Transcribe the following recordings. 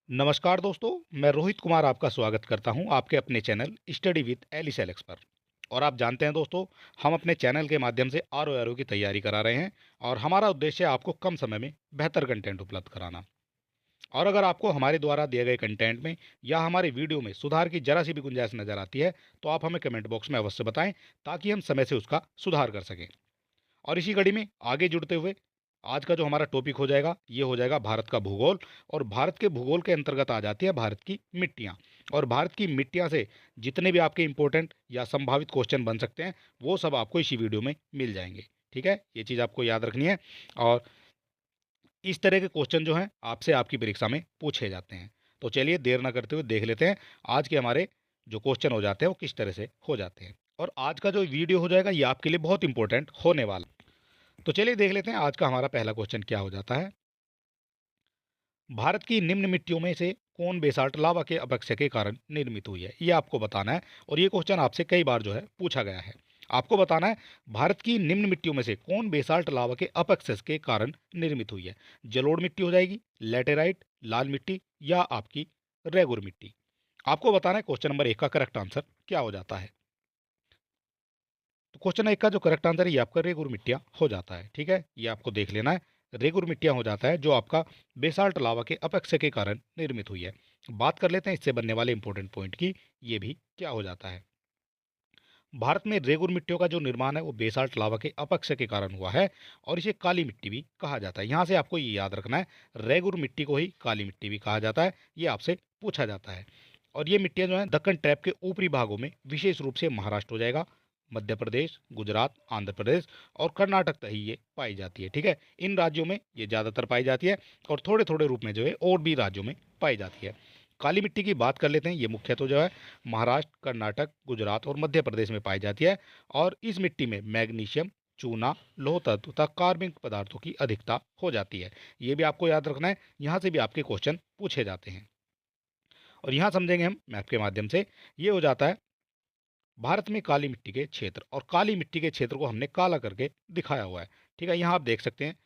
नमस्कार दोस्तों, मैं रोहित कुमार आपका स्वागत करता हूं आपके अपने channel study with Alice Alex पर। और आप जानते हैं दोस्तों, हम अपने चैनल के माध्यम से आर की तैयारी करा रहे हैं और हमारा उद्देश्य है आपको कम समय में बेहतर कंटेंट उपलब्ध कराना। और अगर आपको हमारे द्वारा दिए गए कंटेंट में या हमारे वीडियो में सुधार की जरा सी भी गुंजाइश नज़र आती है तो आप हमें कमेंट बॉक्स में अवश्य बताएं, ताकि हम समय से उसका सुधार कर सकें। और इसी कड़ी में आगे जुड़ते हुए आज का जो हमारा टॉपिक हो जाएगा, ये हो जाएगा भारत का भूगोल। और भारत के भूगोल के अंतर्गत आ जाती है भारत की मिट्टियाँ। और भारत की मिट्टियाँ से जितने भी आपके इंपॉर्टेंट या संभावित क्वेश्चन बन सकते हैं, वो सब आपको इसी वीडियो में मिल जाएंगे। ठीक है, ये चीज़ आपको याद रखनी है। और इस तरह के क्वेश्चन जो हैं आपसे आपकी परीक्षा में पूछे जाते हैं। तो चलिए देर ना करते हुए देख लेते हैं आज के हमारे जो क्वेश्चन हो जाते हैं वो किस तरह से हो जाते हैं। और आज का जो वीडियो हो जाएगा ये आपके लिए बहुत इंपॉर्टेंट होने वाला। तो चलिए देख लेते हैं आज का हमारा पहला क्वेश्चन क्या हो जाता है। भारत की निम्न मिट्टियों में से कौन बेसाल्ट लावा के अपक्षय के कारण निर्मित हुई है, ये आपको बताना है। और ये क्वेश्चन आपसे कई बार जो है पूछा गया है। आपको बताना है भारत की निम्न मिट्टियों में से कौन बेसाल्ट लावा के अपक्षय के कारण निर्मित हुई है। जलोढ़ मिट्टी हो जाएगी, लेटेराइट, लाल मिट्टी या आपकी रेगुर मिट्टी। आपको बताना है क्वेश्चन नंबर एक का करेक्ट आंसर क्या हो जाता है। तो क्वेश्चन एक का जो करेक्ट आंसर है ये आपका रेगुर मिट्टियाँ हो जाता है। ठीक है, ये आपको देख लेना है। रेगुर मिट्टियाँ हो जाता है जो आपका बेसाल्ट लावा के अपक्षय के कारण निर्मित हुई है। बात कर लेते हैं इससे बनने वाले इंपॉर्टेंट पॉइंट की, ये भी क्या हो जाता है। भारत में रेगुर मिट्टियों का जो निर्माण है वो बेसाल्ट लावा के अपक्षय के कारण हुआ है। और इसे काली मिट्टी भी कहा जाता है। यहाँ से आपको ये याद रखना है, रेगुर मिट्टी को ही काली मिट्टी भी कहा जाता है। ये आपसे पूछा जाता है। और ये मिट्टियाँ जो हैं दक्कन ट्रैप के ऊपरी भागों में, विशेष रूप से महाराष्ट्र हो जाएगा, मध्य प्रदेश, गुजरात, आंध्र प्रदेश और कर्नाटक तक ही ये पाई जाती है। ठीक है, इन राज्यों में ये ज़्यादातर पाई जाती है और थोड़े थोड़े रूप में जो है और भी राज्यों में पाई जाती है। काली मिट्टी की बात कर लेते हैं। ये मुख्यतः जो है महाराष्ट्र, कर्नाटक, गुजरात और मध्य प्रदेश में पाई जाती है। और इस मिट्टी में मैग्नीशियम, चूना, लौह तत्व तथा कार्बनिक पदार्थों की अधिकता हो जाती है। ये भी आपको याद रखना है, यहाँ से भी आपके क्वेश्चन पूछे जाते हैं। और यहाँ समझेंगे हम मैप के माध्यम से। ये हो जाता है भारत में काली मिट्टी के क्षेत्र, और काली मिट्टी के क्षेत्र को हमने काला करके दिखाया हुआ है। ठीक है, यहाँ आप देख सकते हैं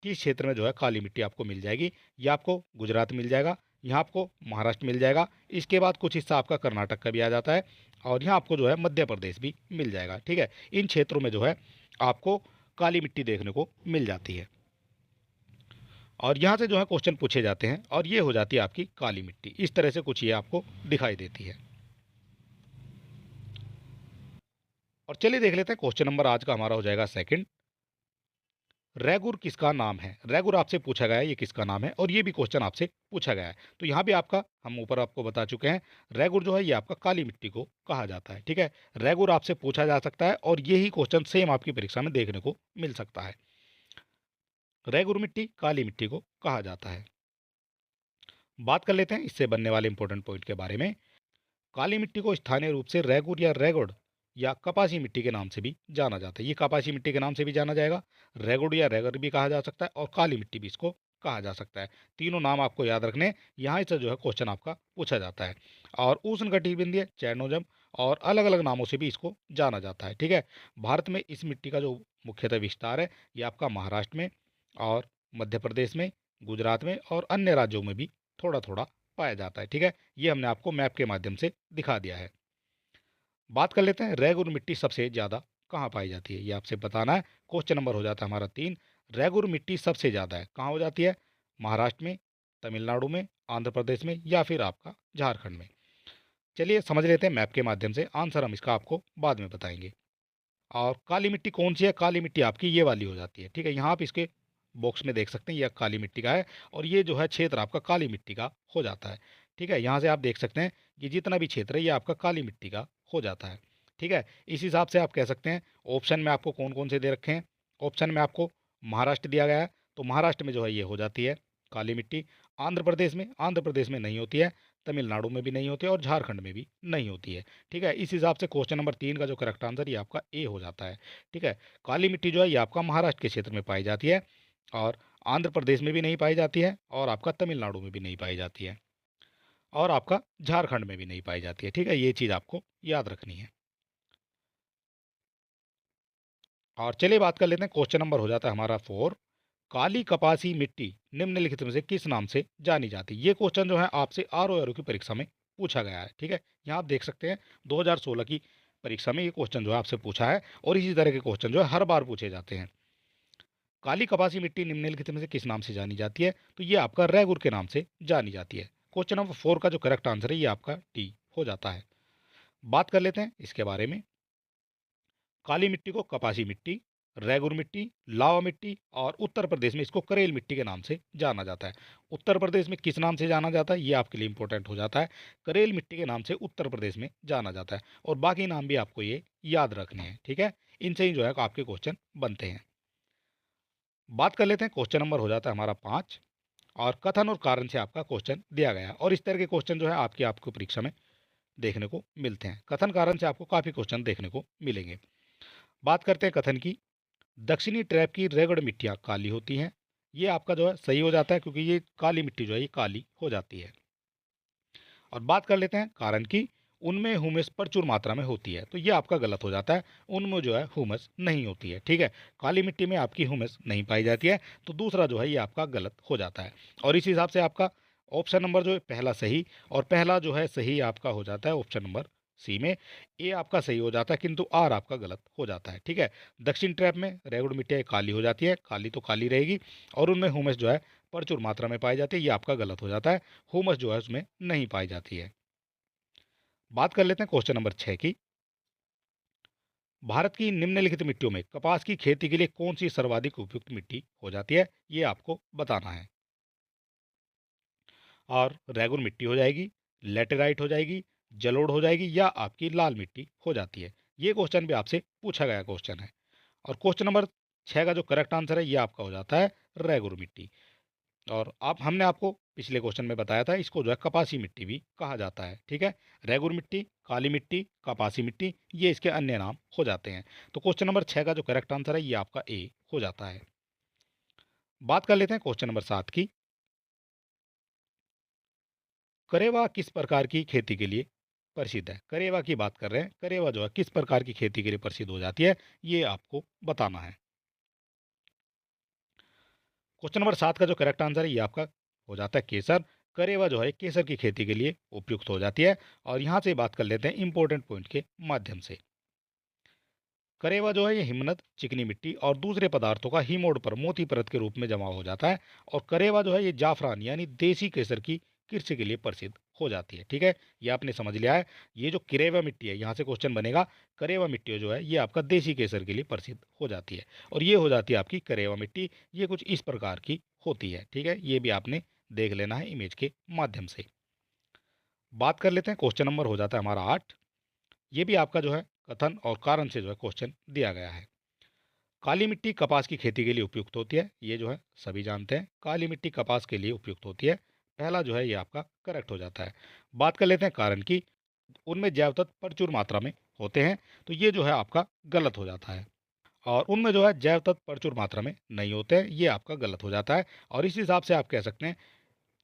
कि इस क्षेत्र में जो है काली मिट्टी आपको मिल जाएगी। ये आपको गुजरात मिल जाएगा, यहाँ आपको महाराष्ट्र मिल जाएगा, इसके बाद कुछ हिस्सा आपका कर्नाटक का भी आ जाता है और यहाँ आपको जो है मध्य प्रदेश भी मिल जाएगा। ठीक है, इन क्षेत्रों में जो है आपको काली मिट्टी देखने को मिल जाती है। और यहाँ से जो है क्वेश्चन पूछे जाते हैं और ये हो जाती है आपकी काली मिट्टी। इस तरह से कुछ ये आपको दिखाई देती है। और चलिए देख लेते हैं क्वेश्चन नंबर आज का हमारा हो जाएगा सेकंड। रैगुर किसका नाम है। रैगुर आपसे पूछा गया है ये किसका नाम है, और ये भी क्वेश्चन आपसे पूछा गया है। तो यहाँ भी आपका हम ऊपर आपको बता चुके हैं, रैगुर जो है ये आपका काली मिट्टी को कहा जाता है। ठीक है, रैगुर आपसे पूछा जा सकता है और यही क्वेश्चन सेम आपकी परीक्षा में देखने को मिल सकता है। रैगुर मिट्टी काली मिट्टी को कहा जाता है। बात कर लेते हैं इससे बनने वाले इंपॉर्टेंट पॉइंट के बारे में। काली मिट्टी को स्थानीय रूप से रैगुर या रैगुड़ या कपासी मिट्टी के नाम से भी जाना जाता है। ये कपासी मिट्टी के नाम से भी जाना जाएगा, रैगुड़ या रैगर भी कहा जा सकता है और काली मिट्टी भी इसको कहा जा सकता है। तीनों नाम आपको याद रखने, यहाँ से जो है क्वेश्चन आपका पूछा जाता है। और उष्णकटिबंधीय चैनोजम और अलग अलग नामों से भी इसको जाना जाता है। ठीक है, भारत में इस मिट्टी का जो मुख्यतः विस्तार है ये आपका महाराष्ट्र में और मध्य प्रदेश में, गुजरात में और अन्य राज्यों में भी थोड़ा थोड़ा पाया जाता है। ठीक है, ये हमने आपको मैप के माध्यम से दिखा दिया है। बात कर लेते हैं रेगुर मिट्टी सबसे ज़्यादा कहाँ पाई जाती है, ये आपसे बताना है। क्वेश्चन नंबर हो जाता है हमारा तीन। रेगुर मिट्टी सबसे ज़्यादा है कहाँ हो जाती है, महाराष्ट्र में, तमिलनाडु में, आंध्र प्रदेश में या फिर आपका झारखंड में। चलिए समझ लेते हैं मैप के माध्यम से, आंसर हम इसका आपको बाद में बताएंगे। और काली मिट्टी कौन सी है, काली मिट्टी आपकी ये वाली हो जाती है। ठीक है, यहाँ आप इसके बॉक्स में देख सकते हैं यह काली मिट्टी का है और ये जो है क्षेत्र आपका काली मिट्टी का हो जाता है। ठीक है, यहाँ से आप देख सकते हैं ये जितना भी क्षेत्र है ये आपका काली मिट्टी का हो जाता है। ठीक है, इस हिसाब से आप कह सकते हैं। ऑप्शन में आपको कौन कौन से दे रखे हैं, ऑप्शन में आपको महाराष्ट्र दिया गया है, तो महाराष्ट्र में जो है ये हो जाती है काली मिट्टी। आंध्र प्रदेश में नहीं होती है, तमिलनाडु में भी नहीं होती है और झारखंड में भी नहीं होती है। ठीक है, इस हिसाब से क्वेश्चन नंबर तीन का जो करेक्ट आंसर ये आपका ए हो जाता है। ठीक है, काली मिट्टी जो है ये आपका महाराष्ट्र के क्षेत्र में पाई जाती है और आंध्र प्रदेश में भी नहीं पाई जाती है और आपका तमिलनाडु में भी नहीं पाई जाती है और आपका झारखंड में भी नहीं पाई जाती है। ठीक है, ये चीज़ आपको याद रखनी है। और चलिए बात कर लेते हैं, क्वेश्चन नंबर हो जाता है हमारा फोर। काली कपासी मिट्टी निम्नलिखित में से किस नाम से जानी जाती है? ये क्वेश्चन जो है आपसे आरओआरओ की परीक्षा में पूछा गया है। ठीक है, यहाँ आप देख सकते हैं 2016 की परीक्षा में ये क्वेश्चन जो है आपसे पूछा है और इसी तरह के क्वेश्चन जो है हर बार पूछे जाते हैं। काली कपासी मिट्टी निम्नलिखित में से किस नाम से जानी जाती है? तो ये आपका रैगुर के नाम से जानी जाती है। क्वेश्चन नंबर 4 का जो करेक्ट आंसर है ये आपका डी हो जाता है। बात कर लेते हैं इसके बारे में। काली मिट्टी को कपासी मिट्टी, रैगुर मिट्टी, लावा मिट्टी और उत्तर प्रदेश में इसको करेल मिट्टी के नाम से जाना जाता है। उत्तर प्रदेश में किस नाम से जाना जाता है ये आपके लिए इंपॉर्टेंट हो जाता है। करेल मिट्टी के नाम से उत्तर प्रदेश में जाना जाता है और बाकी नाम भी आपको ये याद रखने हैं। ठीक है, इनसे ही जो है आपके क्वेश्चन बनते हैं। बात कर लेते हैं, क्वेश्चन नंबर हो जाता है हमारा 5 और कथन और कारण से आपका क्वेश्चन दिया गया है और इस तरह के क्वेश्चन जो है आपको परीक्षा में देखने को मिलते हैं। कथन कारण से आपको काफ़ी क्वेश्चन देखने को मिलेंगे। बात करते हैं कथन की। दक्षिणी ट्रैप की रेगड़ मिट्टियाँ काली होती हैं। ये आपका जो है सही हो जाता है क्योंकि ये काली मिट्टी जो है ये काली हो जाती है। और बात कर लेते हैं कारण की। उनमें हुमस प्रचुर मात्रा में होती है, तो ये आपका गलत हो जाता है। उनमें जो है हुमस नहीं होती है। ठीक है, काली मिट्टी में आपकी हुमस नहीं पाई जाती है, तो दूसरा जो है ये आपका गलत हो जाता है। और इस हिसाब से आपका ऑप्शन नंबर जो है पहला सही और पहला जो है सही आपका हो जाता है ऑप्शन नंबर सी में। ए आपका सही हो जाता है किंतु आर आपका गलत हो जाता है। ठीक है, दक्षिण ट्रैप में रेगुड़ मिट्टी काली हो जाती है, काली तो काली रहेगी और उनमें हुमस जो है प्रचुर मात्रा में पाई जाती है, ये आपका गलत हो जाता है। हुमस जो है उसमें नहीं पाई जाती है। बात कर लेते हैं क्वेश्चन नंबर 6 की। भारत की निम्नलिखित मिट्टियों में कपास की खेती के लिए कौन सी सर्वाधिक उपयुक्त मिट्टी हो जाती है? ये आपको बताना है। और रेगुर मिट्टी हो जाएगी, लेटेराइट हो जाएगी, जलोढ़ हो जाएगी या आपकी लाल मिट्टी हो जाती है। ये क्वेश्चन भी आपसे पूछा गया क्वेश्चन है। और क्वेश्चन नंबर 6 का जो करेक्ट आंसर है ये आपका हो जाता है रेगुर मिट्टी। और आप हमने आपको पिछले क्वेश्चन में बताया था इसको जो है कपासी मिट्टी भी कहा जाता है। ठीक है, रेगुर मिट्टी, काली मिट्टी, कपासी मिट्टी ये इसके अन्य नाम हो जाते हैं। तो क्वेश्चन नंबर 6 का जो करेक्ट आंसर है ये आपका ए हो जाता है। बात कर लेते हैं क्वेश्चन नंबर 7 की। करेवा किस प्रकार की खेती के लिए प्रसिद्ध है? करेवा की बात कर रहे हैं, करेवा जो है किस प्रकार की खेती के लिए प्रसिद्ध हो जाती है ये आपको बताना है। क्वेश्चन नंबर 7 का जो करेक्ट आंसर है ये आपका हो जाता है केसर। करेवा जो है केसर की खेती के लिए उपयुक्त हो जाती है। और यहाँ से बात कर लेते हैं इंपॉर्टेंट पॉइंट के माध्यम से। करेवा जो है ये हिमनद, चिकनी मिट्टी और दूसरे पदार्थों का हीमोड पर मोती परत के रूप में जमा हो जाता है। और करेवा जो है ये जाफरान यानी देसी केसर की कृषि के लिए प्रसिद्ध हो जाती है। ठीक है, ये आपने समझ लिया है। ये जो करेवा मिट्टी है यहाँ से क्वेश्चन बनेगा। करेवा मिट्टी जो है ये आपका देसी केसर के लिए प्रसिद्ध हो जाती है और ये हो जाती है आपकी करेवा मिट्टी। ये कुछ इस प्रकार की होती है। ठीक है, ये भी आपने देख लेना है इमेज के माध्यम से। बात कर लेते हैं, क्वेश्चन नंबर हो जाता है हमारा 8। ये भी आपका जो है कथन और कारण से जो है क्वेश्चन दिया गया है। काली मिट्टी कपास की खेती के लिए उपयुक्त होती है, ये जो है सभी जानते हैं। काली मिट्टी कपास के लिए उपयुक्त होती है, पहला जो है ये आपका करेक्ट हो जाता है। बात कर लेते हैं कारण की। उनमें जैव तत्व प्रचुर मात्रा में होते हैं, तो ये जो है आपका गलत हो जाता है। और उनमें जो है जैव तत्व प्रचुर मात्रा में नहीं होते हैं, ये आपका गलत हो जाता है। और इस हिसाब से आप कह सकते हैं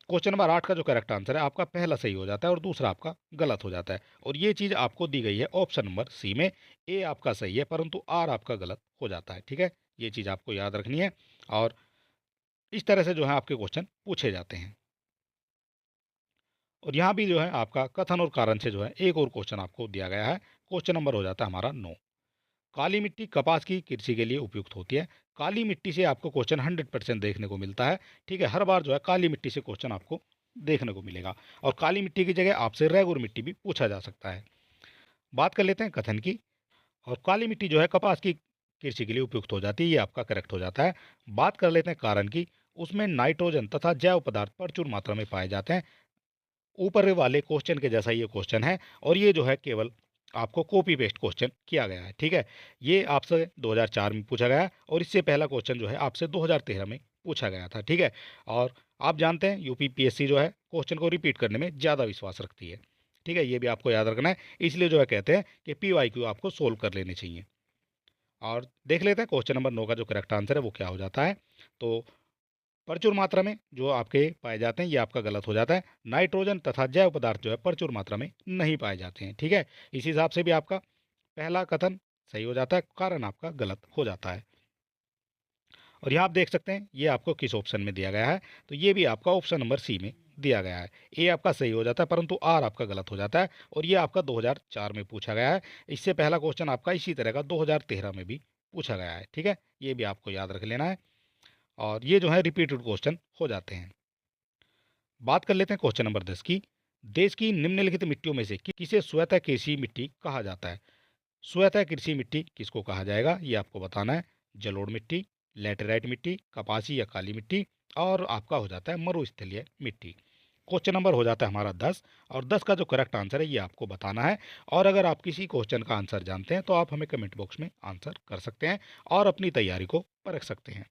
क्वेश्चन नंबर 8 का जो करेक्ट आंसर है आपका पहला सही हो जाता है और दूसरा आपका गलत हो जाता है। और ये चीज़ आपको दी गई है ऑप्शन नंबर सी में। ए आपका सही है परंतु आर आपका गलत हो जाता है। ठीक है, ये चीज़ आपको याद रखनी है। और इस तरह से जो है आपके क्वेश्चन पूछे जाते हैं। और यहाँ भी जो है आपका कथन और कारण से जो है एक और क्वेश्चन आपको दिया गया है। क्वेश्चन नंबर हो जाता है हमारा 9। काली मिट्टी कपास की कृषि के लिए उपयुक्त होती है। काली मिट्टी से आपको क्वेश्चन 100% देखने को मिलता है। ठीक है, हर बार जो है काली मिट्टी से क्वेश्चन आपको देखने को मिलेगा और काली मिट्टी की जगह आपसे रेगुर मिट्टी भी पूछा जा सकता है। बात कर लेते हैं कथन की। और काली मिट्टी जो है कपास की कृषि के लिए उपयुक्त हो जाती है, ये आपका करेक्ट हो जाता है। बात कर लेते हैं कारण की। उसमें नाइट्रोजन तथा जैव पदार्थ प्रचुर मात्रा में पाए जाते हैं। ऊपर वाले क्वेश्चन के जैसा ये क्वेश्चन है और ये जो है केवल आपको कॉपी पेस्ट क्वेश्चन किया गया है। ठीक है, ये आपसे 2004 में पूछा गया और इससे पहला क्वेश्चन जो है आपसे 2013 में पूछा गया था। ठीक है, और आप जानते हैं यूपी पीएससी जो है क्वेश्चन को रिपीट करने में ज़्यादा विश्वास रखती है। ठीक है, ये भी आपको याद रखना है। इसलिए जो है कहते हैं कि PYQ आपको सोल्व कर लेने चाहिए। और देख लेते हैं क्वेश्चन नंबर 9 का जो करेक्ट आंसर है वो क्या हो जाता है। तो प्रचुर मात्रा में जो आपके पाए जाते हैं ये आपका गलत हो जाता है। नाइट्रोजन तथा जैव पदार्थ जो है प्रचुर मात्रा में नहीं पाए जाते हैं। ठीक है, इस हिसाब से भी आपका पहला कथन सही हो जाता है, कारण आपका गलत हो जाता है। और यहाँ आप देख सकते हैं ये आपको किस ऑप्शन में दिया गया है, तो ये भी आपका ऑप्शन नंबर सी में दिया गया है। ए आपका सही हो जाता है, परंतु आर आपका गलत हो जाता है, और ये आपका 2004 में पूछा गया है। इससे पहला क्वेश्चन आपका इसी तरह का 2013 में भी पूछा गया है। ठीक है, ये भी आपको याद रख लेना है, और ये जो है रिपीटेड क्वेश्चन हो जाते हैं। बात कर लेते हैं क्वेश्चन नंबर 10 की। देश की निम्नलिखित मिट्टियों में से किसे स्वतः कृषि मिट्टी कहा जाता है? स्वतः कृषि मिट्टी किसको कहा जाएगा, ये आपको बताना है। जलोढ़ मिट्टी, लैटेराइट मिट्टी, कपासी या काली मिट्टी, और आपका हो जाता है मरुस्थलीय मिट्टी। क्वेश्चन नंबर हो जाता है हमारा 10, और 10 का जो करेक्ट आंसर है ये आपको बताना है। और अगर आप किसी क्वेश्चन का आंसर जानते हैं तो आप हमें कमेंट बॉक्स में आंसर कर सकते हैं और अपनी तैयारी को परख सकते हैं।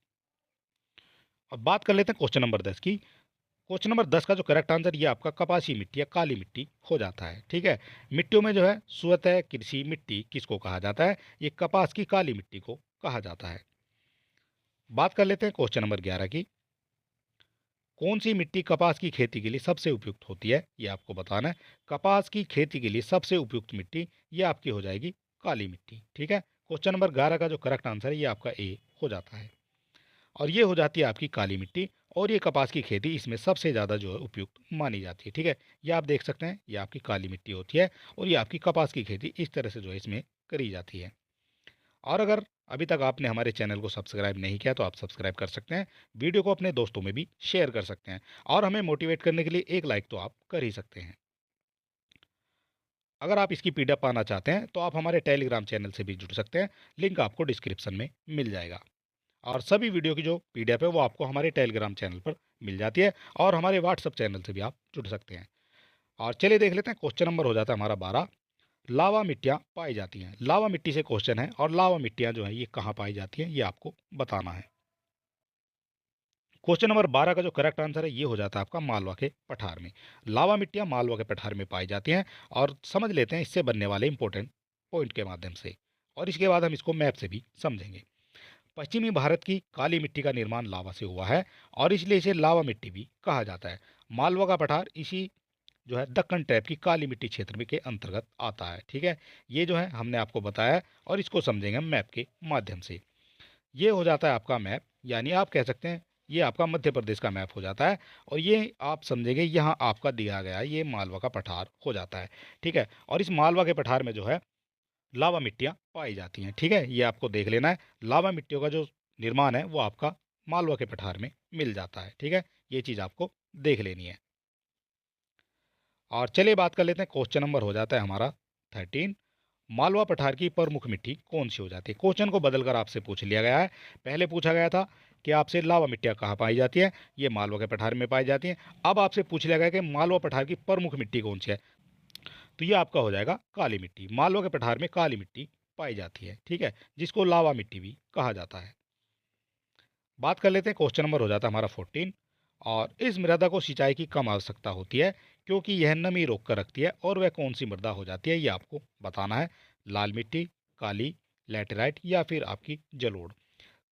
अब बात कर लेते हैं क्वेश्चन नंबर 10 की। क्वेश्चन नंबर 10 का जो करेक्ट आंसर ये आपका कपासी मिट्टी या काली मिट्टी हो जाता है। ठीक है, मिट्टियों में जो है स्वतः कृषि मिट्टी किसको कहा जाता है? ये कपास की काली मिट्टी को कहा जाता है। बात कर लेते हैं क्वेश्चन नंबर 11 की। कौन सी मिट्टी कपास की खेती के लिए सबसे उपयुक्त होती है, ये आपको बताना है। कपास की खेती के लिए सबसे उपयुक्त मिट्टी ये आपकी हो जाएगी काली मिट्टी। ठीक है, क्वेश्चन नंबर 11 का जो करेक्ट आंसर है ये आपका ए हो जाता है, और ये हो जाती है आपकी काली मिट्टी, और ये कपास की खेती इसमें सबसे ज़्यादा जो है उपयुक्त मानी जाती है। ठीक है, ये आप देख सकते हैं ये आपकी काली मिट्टी होती है, और ये आपकी कपास की खेती इस तरह से जो है इसमें करी जाती है। और अगर अभी तक आपने हमारे चैनल को सब्सक्राइब नहीं किया तो आप सब्सक्राइब कर सकते हैं, वीडियो को अपने दोस्तों में भी शेयर कर सकते हैं, और हमें मोटिवेट करने के लिए एक लाइक तो आप कर ही सकते हैं। अगर आप इसकी पीडीएफ पाना चाहते हैं तो आप हमारे टेलीग्राम चैनल से भी जुड़ सकते हैं, लिंक आपको डिस्क्रिप्शन में मिल जाएगा। और सभी वीडियो की जो पीडीएफ है वो आपको हमारे टेलीग्राम चैनल पर मिल जाती है, और हमारे व्हाट्सएप चैनल से भी आप जुड़ सकते हैं। और चलिए देख लेते हैं क्वेश्चन नंबर हो जाता है हमारा 12। लावा मिट्टियाँ पाई जाती हैं। लावा मिट्टी से क्वेश्चन है, और लावा मिट्टियाँ जो है ये कहाँ पाई जाती हैं ये आपको बताना है। क्वेश्चन नंबर 12 का जो करेक्ट आंसर है ये हो जाता है आपका मालवा के पठार में। लावा मिट्टियाँ मालवा के पठार में पाई जाती हैं, और समझ लेते हैं इससे बनने वाले इंपॉर्टेंट पॉइंट के माध्यम से, और इसके बाद हम इसको मैप से भी समझेंगे। पश्चिमी भारत की काली मिट्टी का निर्माण लावा से हुआ है, और इसलिए इसे लावा मिट्टी भी कहा जाता है। मालवा का पठार इसी जो है दक्कन टैप की काली मिट्टी क्षेत्र में के अंतर्गत आता है। ठीक है, ये जो है हमने आपको बताया है, और इसको समझेंगे हम मैप के माध्यम से। ये हो जाता है आपका मैप, यानी आप कह सकते हैं ये आपका मध्य प्रदेश का मैप हो जाता है, और ये आप समझेंगे यहाँ आपका दिया गया है ये मालवा का पठार हो जाता है। ठीक है, और इस मालवा के पठार में जो है लावा मिट्टियाँ पाई जाती हैं। ठीक है, ये आपको देख लेना है। लावा मिट्टियों का जो निर्माण है वो आपका मालवा के पठार में मिल जाता है। ठीक है, ये चीज़ आपको देख लेनी है। और चलिए बात कर लेते हैं, क्वेश्चन नंबर हो जाता है हमारा 13। मालवा पठार की प्रमुख मिट्टी कौन सी हो जाती है? क्वेश्चन को बदलकर आपसे पूछ लिया गया है। पहले पूछा गया था कि आपसे लावा मिट्टियाँ कहाँ पाई जाती है, ये मालवा के पठार में पाई जाती हैं। अब आपसे पूछ लिया गया कि मालवा पठार की प्रमुख मिट्टी कौन सी है, तो ये आपका हो जाएगा काली मिट्टी। मालवा के पठार में काली मिट्टी पाई जाती है। ठीक है, जिसको लावा मिट्टी भी कहा जाता है। बात कर लेते हैं, क्वेश्चन नंबर हो जाता है हमारा 14। और इस मृदा को सिंचाई की कम आवश्यकता होती है क्योंकि यह नमी रोक कर रखती है, और वह कौन सी मृदा हो जाती है ये आपको बताना है। लाल मिट्टी, काली, लैटेराइट या फिर आपकी जलोढ़।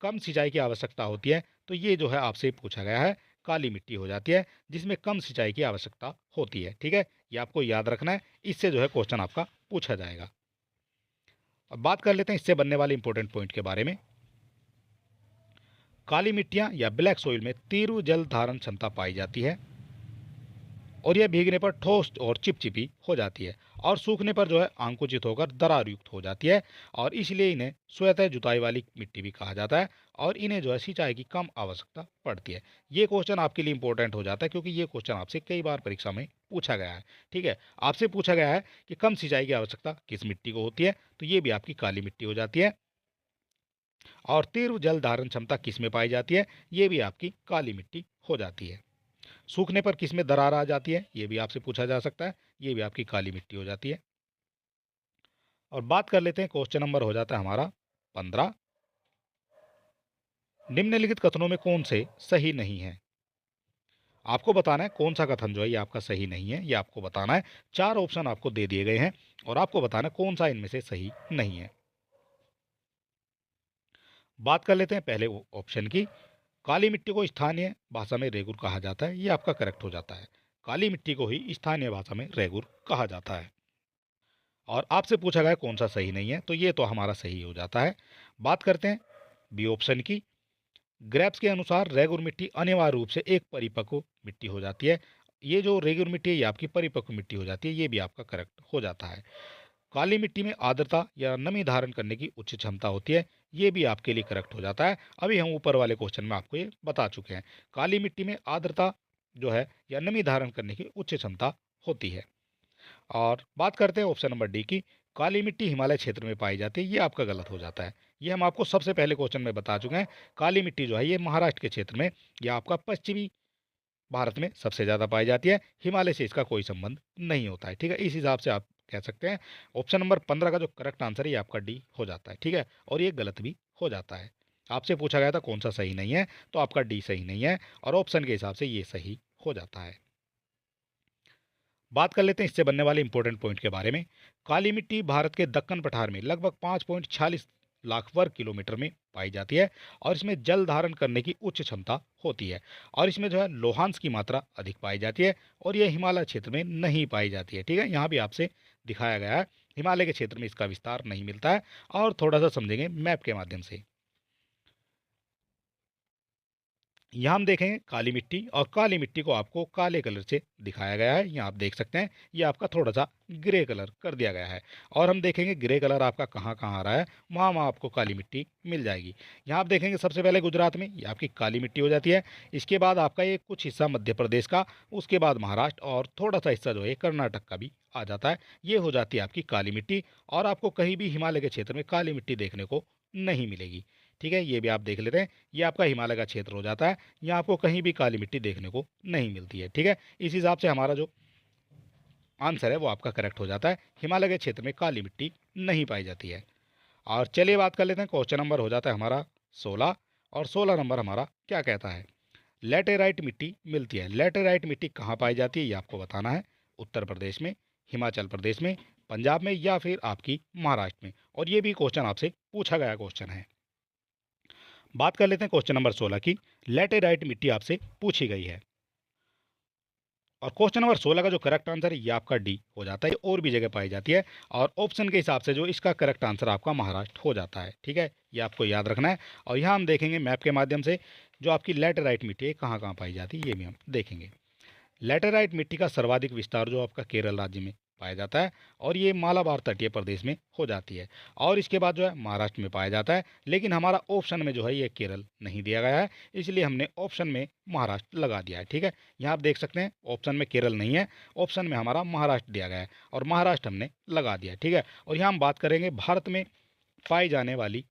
कम सिंचाई की आवश्यकता होती है, तो ये जो है आपसे पूछा गया है काली मिट्टी हो जाती है, जिसमें कम सिंचाई की आवश्यकता होती है। ठीक है, ये आपको याद रखना है, इससे जो है क्वेश्चन आपका पूछा जाएगा। अब बात कर लेते हैं इससे बनने वाले इंपॉर्टेंट पॉइंट के बारे में। काली मिट्टियाँ या ब्लैक सोइल में तीव्र जल धारण क्षमता पाई जाती है, और यह भीगने पर ठोस और चिपचिपी हो जाती है, और सूखने पर जो है आंकुचित होकर दरार युक्त हो जाती है, और इसलिए इन्हें स्वतः जुताई वाली मिट्टी भी कहा जाता है, और इन्हें जो है सिंचाई की कम आवश्यकता पड़ती है। ये क्वेश्चन आपके लिए इंपॉर्टेंट हो जाता है क्योंकि ये क्वेश्चन आपसे कई बार परीक्षा में पूछा गया है। ठीक है, आपसे पूछा गया है कि कम सिंचाई की आवश्यकता किस मिट्टी को होती है, तो ये भी आपकी काली मिट्टी हो जाती है। और तीव्र जल धारण क्षमता किस में पाई जाती है, ये भी आपकी काली मिट्टी हो जाती है। सूखने पर किस में दरार आ जाती है, ये भी आपसे पूछा जा सकता है, ये भी आपकी काली मिट्टी हो जाती है। और बात कर लेते हैं, क्वेश्चन नंबर हो जाता है हमारा 15। निम्नलिखित कथनों में कौन से सही नहीं है? आपको बताना है कौन सा कथन जो है ये आपका सही नहीं है, ये आपको बताना है। 4 ऑप्शन आपको दे दिए गए हैं, और आपको बताना है कौन सा इनमें से सही नहीं है। बात कर लेते हैं पहले ऑप्शन की। काली मिट्टी को स्थानीय भाषा में रेगुर कहा जाता है, ये आपका करेक्ट हो जाता है। काली मिट्टी को ही स्थानीय भाषा में रेगुर कहा जाता है। और आपसे पूछा गया कौन सा सही नहीं है, तो ये तो हमारा सही हो जाता है। बात करते हैं बी ऑप्शन की। ग्रेप्स के अनुसार रेगुर मिट्टी अनिवार्य रूप से एक परिपक्व मिट्टी हो जाती है। ये जो रेगुर मिट्टी है ये आपकी परिपक्व मिट्टी हो जाती है, ये भी आपका करेक्ट हो जाता है। काली मिट्टी में आर्द्रता या नमी धारण करने की उच्च क्षमता होती है, ये भी आपके लिए करेक्ट हो जाता है। अभी हम ऊपर वाले क्वेश्चन में आपको ये बता चुके हैं। काली मिट्टी में आर्द्रता जो है या नमी धारण करने की उच्च क्षमता होती है। और बात करते हैं ऑप्शन नंबर डी की, काली मिट्टी हिमालय क्षेत्र में पाई जाती है, ये आपका गलत हो जाता है। ये हम आपको सबसे पहले क्वेश्चन में बता चुके हैं। काली मिट्टी जो है ये महाराष्ट्र के क्षेत्र में या आपका पश्चिमी भारत में सबसे ज़्यादा पाई जाती है। हिमालय से इसका कोई संबंध नहीं होता है, ठीक है। इस हिसाब से आप कह सकते हैं ऑप्शन नंबर 15 का जो करेक्ट आंसर है ये आपका डी हो जाता है, ठीक है। और ये गलत भी हो जाता है। आपसे पूछा गया था कौन सा सही नहीं है, तो आपका डी सही नहीं है और ऑप्शन के हिसाब से ये सही हो जाता है। बात कर लेते हैं इससे बनने वाले इंपॉर्टेंट पॉइंट के बारे में। काली मिट्टी भारत के दक्कन पठार में लगभग 5.46 लाख वर्ग किलोमीटर में पाई जाती है और इसमें जल धारण करने की उच्च क्षमता होती है। और इसमें जो है लोहांस की मात्रा अधिक पाई जाती है और यह हिमालय क्षेत्र में नहीं पाई जाती है, ठीक है। यहाँ भी आपसे दिखाया गया है हिमालय के क्षेत्र में इसका विस्तार नहीं मिलता है। और थोड़ा सा समझेंगे मैप के माध्यम से। यहाँ हम देखेंगे काली मिट्टी और काली मिट्टी को आपको काले कलर से दिखाया गया है। यहाँ आप देख सकते हैं ये आपका थोड़ा सा ग्रे कलर कर दिया गया है। और हम देखेंगे ग्रे कलर आपका कहाँ कहाँ आ रहा है, वहाँ वहाँ आपको काली मिट्टी मिल जाएगी। यहाँ आप देखेंगे सबसे पहले गुजरात में ये आपकी काली मिट्टी हो जाती है। इसके बाद आपका ये कुछ हिस्सा मध्य प्रदेश का, उसके बाद महाराष्ट्र और थोड़ा सा हिस्सा जो है कर्नाटक का भी आ जाता है। ये हो जाती है आपकी काली मिट्टी। और आपको कहीं भी हिमालय के क्षेत्र में काली मिट्टी देखने को नहीं मिलेगी, ठीक है। ये भी आप देख लेते हैं, ये आपका हिमालय का क्षेत्र हो जाता है। यहाँ आपको कहीं भी काली मिट्टी देखने को नहीं मिलती है, ठीक है। इस हिसाब से हमारा जो आंसर है वो आपका करेक्ट हो जाता है। हिमालय के क्षेत्र में काली मिट्टी नहीं पाई जाती है। और चलिए बात कर लेते हैं, क्वेश्चन नंबर हो जाता है हमारा 16। और 16 नंबर हमारा क्या कहता है, लेटेराइट मिट्टी मिलती है। लेटेराइट मिट्टी कहाँ पाई जाती है ये आपको बताना है। उत्तर प्रदेश में, हिमाचल प्रदेश में, पंजाब में या फिर आपकी महाराष्ट्र में। और ये भी क्वेश्चन आपसे पूछा गया क्वेश्चन है। बात कर लेते हैं क्वेश्चन नंबर 16 की। लेटेराइट मिट्टी आपसे पूछी गई है और क्वेश्चन नंबर 16 का जो करेक्ट आंसर है ये आपका डी हो जाता है। ये और भी जगह पाई जाती है और ऑप्शन के हिसाब से जो इसका करेक्ट आंसर आपका महाराष्ट्र हो जाता है, ठीक है। ये आपको याद रखना है। और यहाँ हम देखेंगे मैप के माध्यम से जो आपकी लेटेराइट मिट्टी है कहाँ कहाँ पाई जाती है, ये भी हम देखेंगे। लेटेराइट मिट्टी का सर्वाधिक विस्तार जो आपका केरल राज्य में पाया जाता है और ये मालाबार तटीय प्रदेश में हो जाती है। और इसके बाद जो है महाराष्ट्र में पाया जाता है। लेकिन हमारा ऑप्शन में जो है ये केरल नहीं दिया गया है, इसलिए हमने ऑप्शन में महाराष्ट्र लगा दिया है, ठीक है। यहाँ आप देख सकते हैं ऑप्शन में केरल नहीं है, ऑप्शन में हमारा महाराष्ट्र दिया गया है और महाराष्ट्र हमने लगा दिया है, ठीक है। और यहाँ हम बात करेंगे भारत में पाई जाने वाली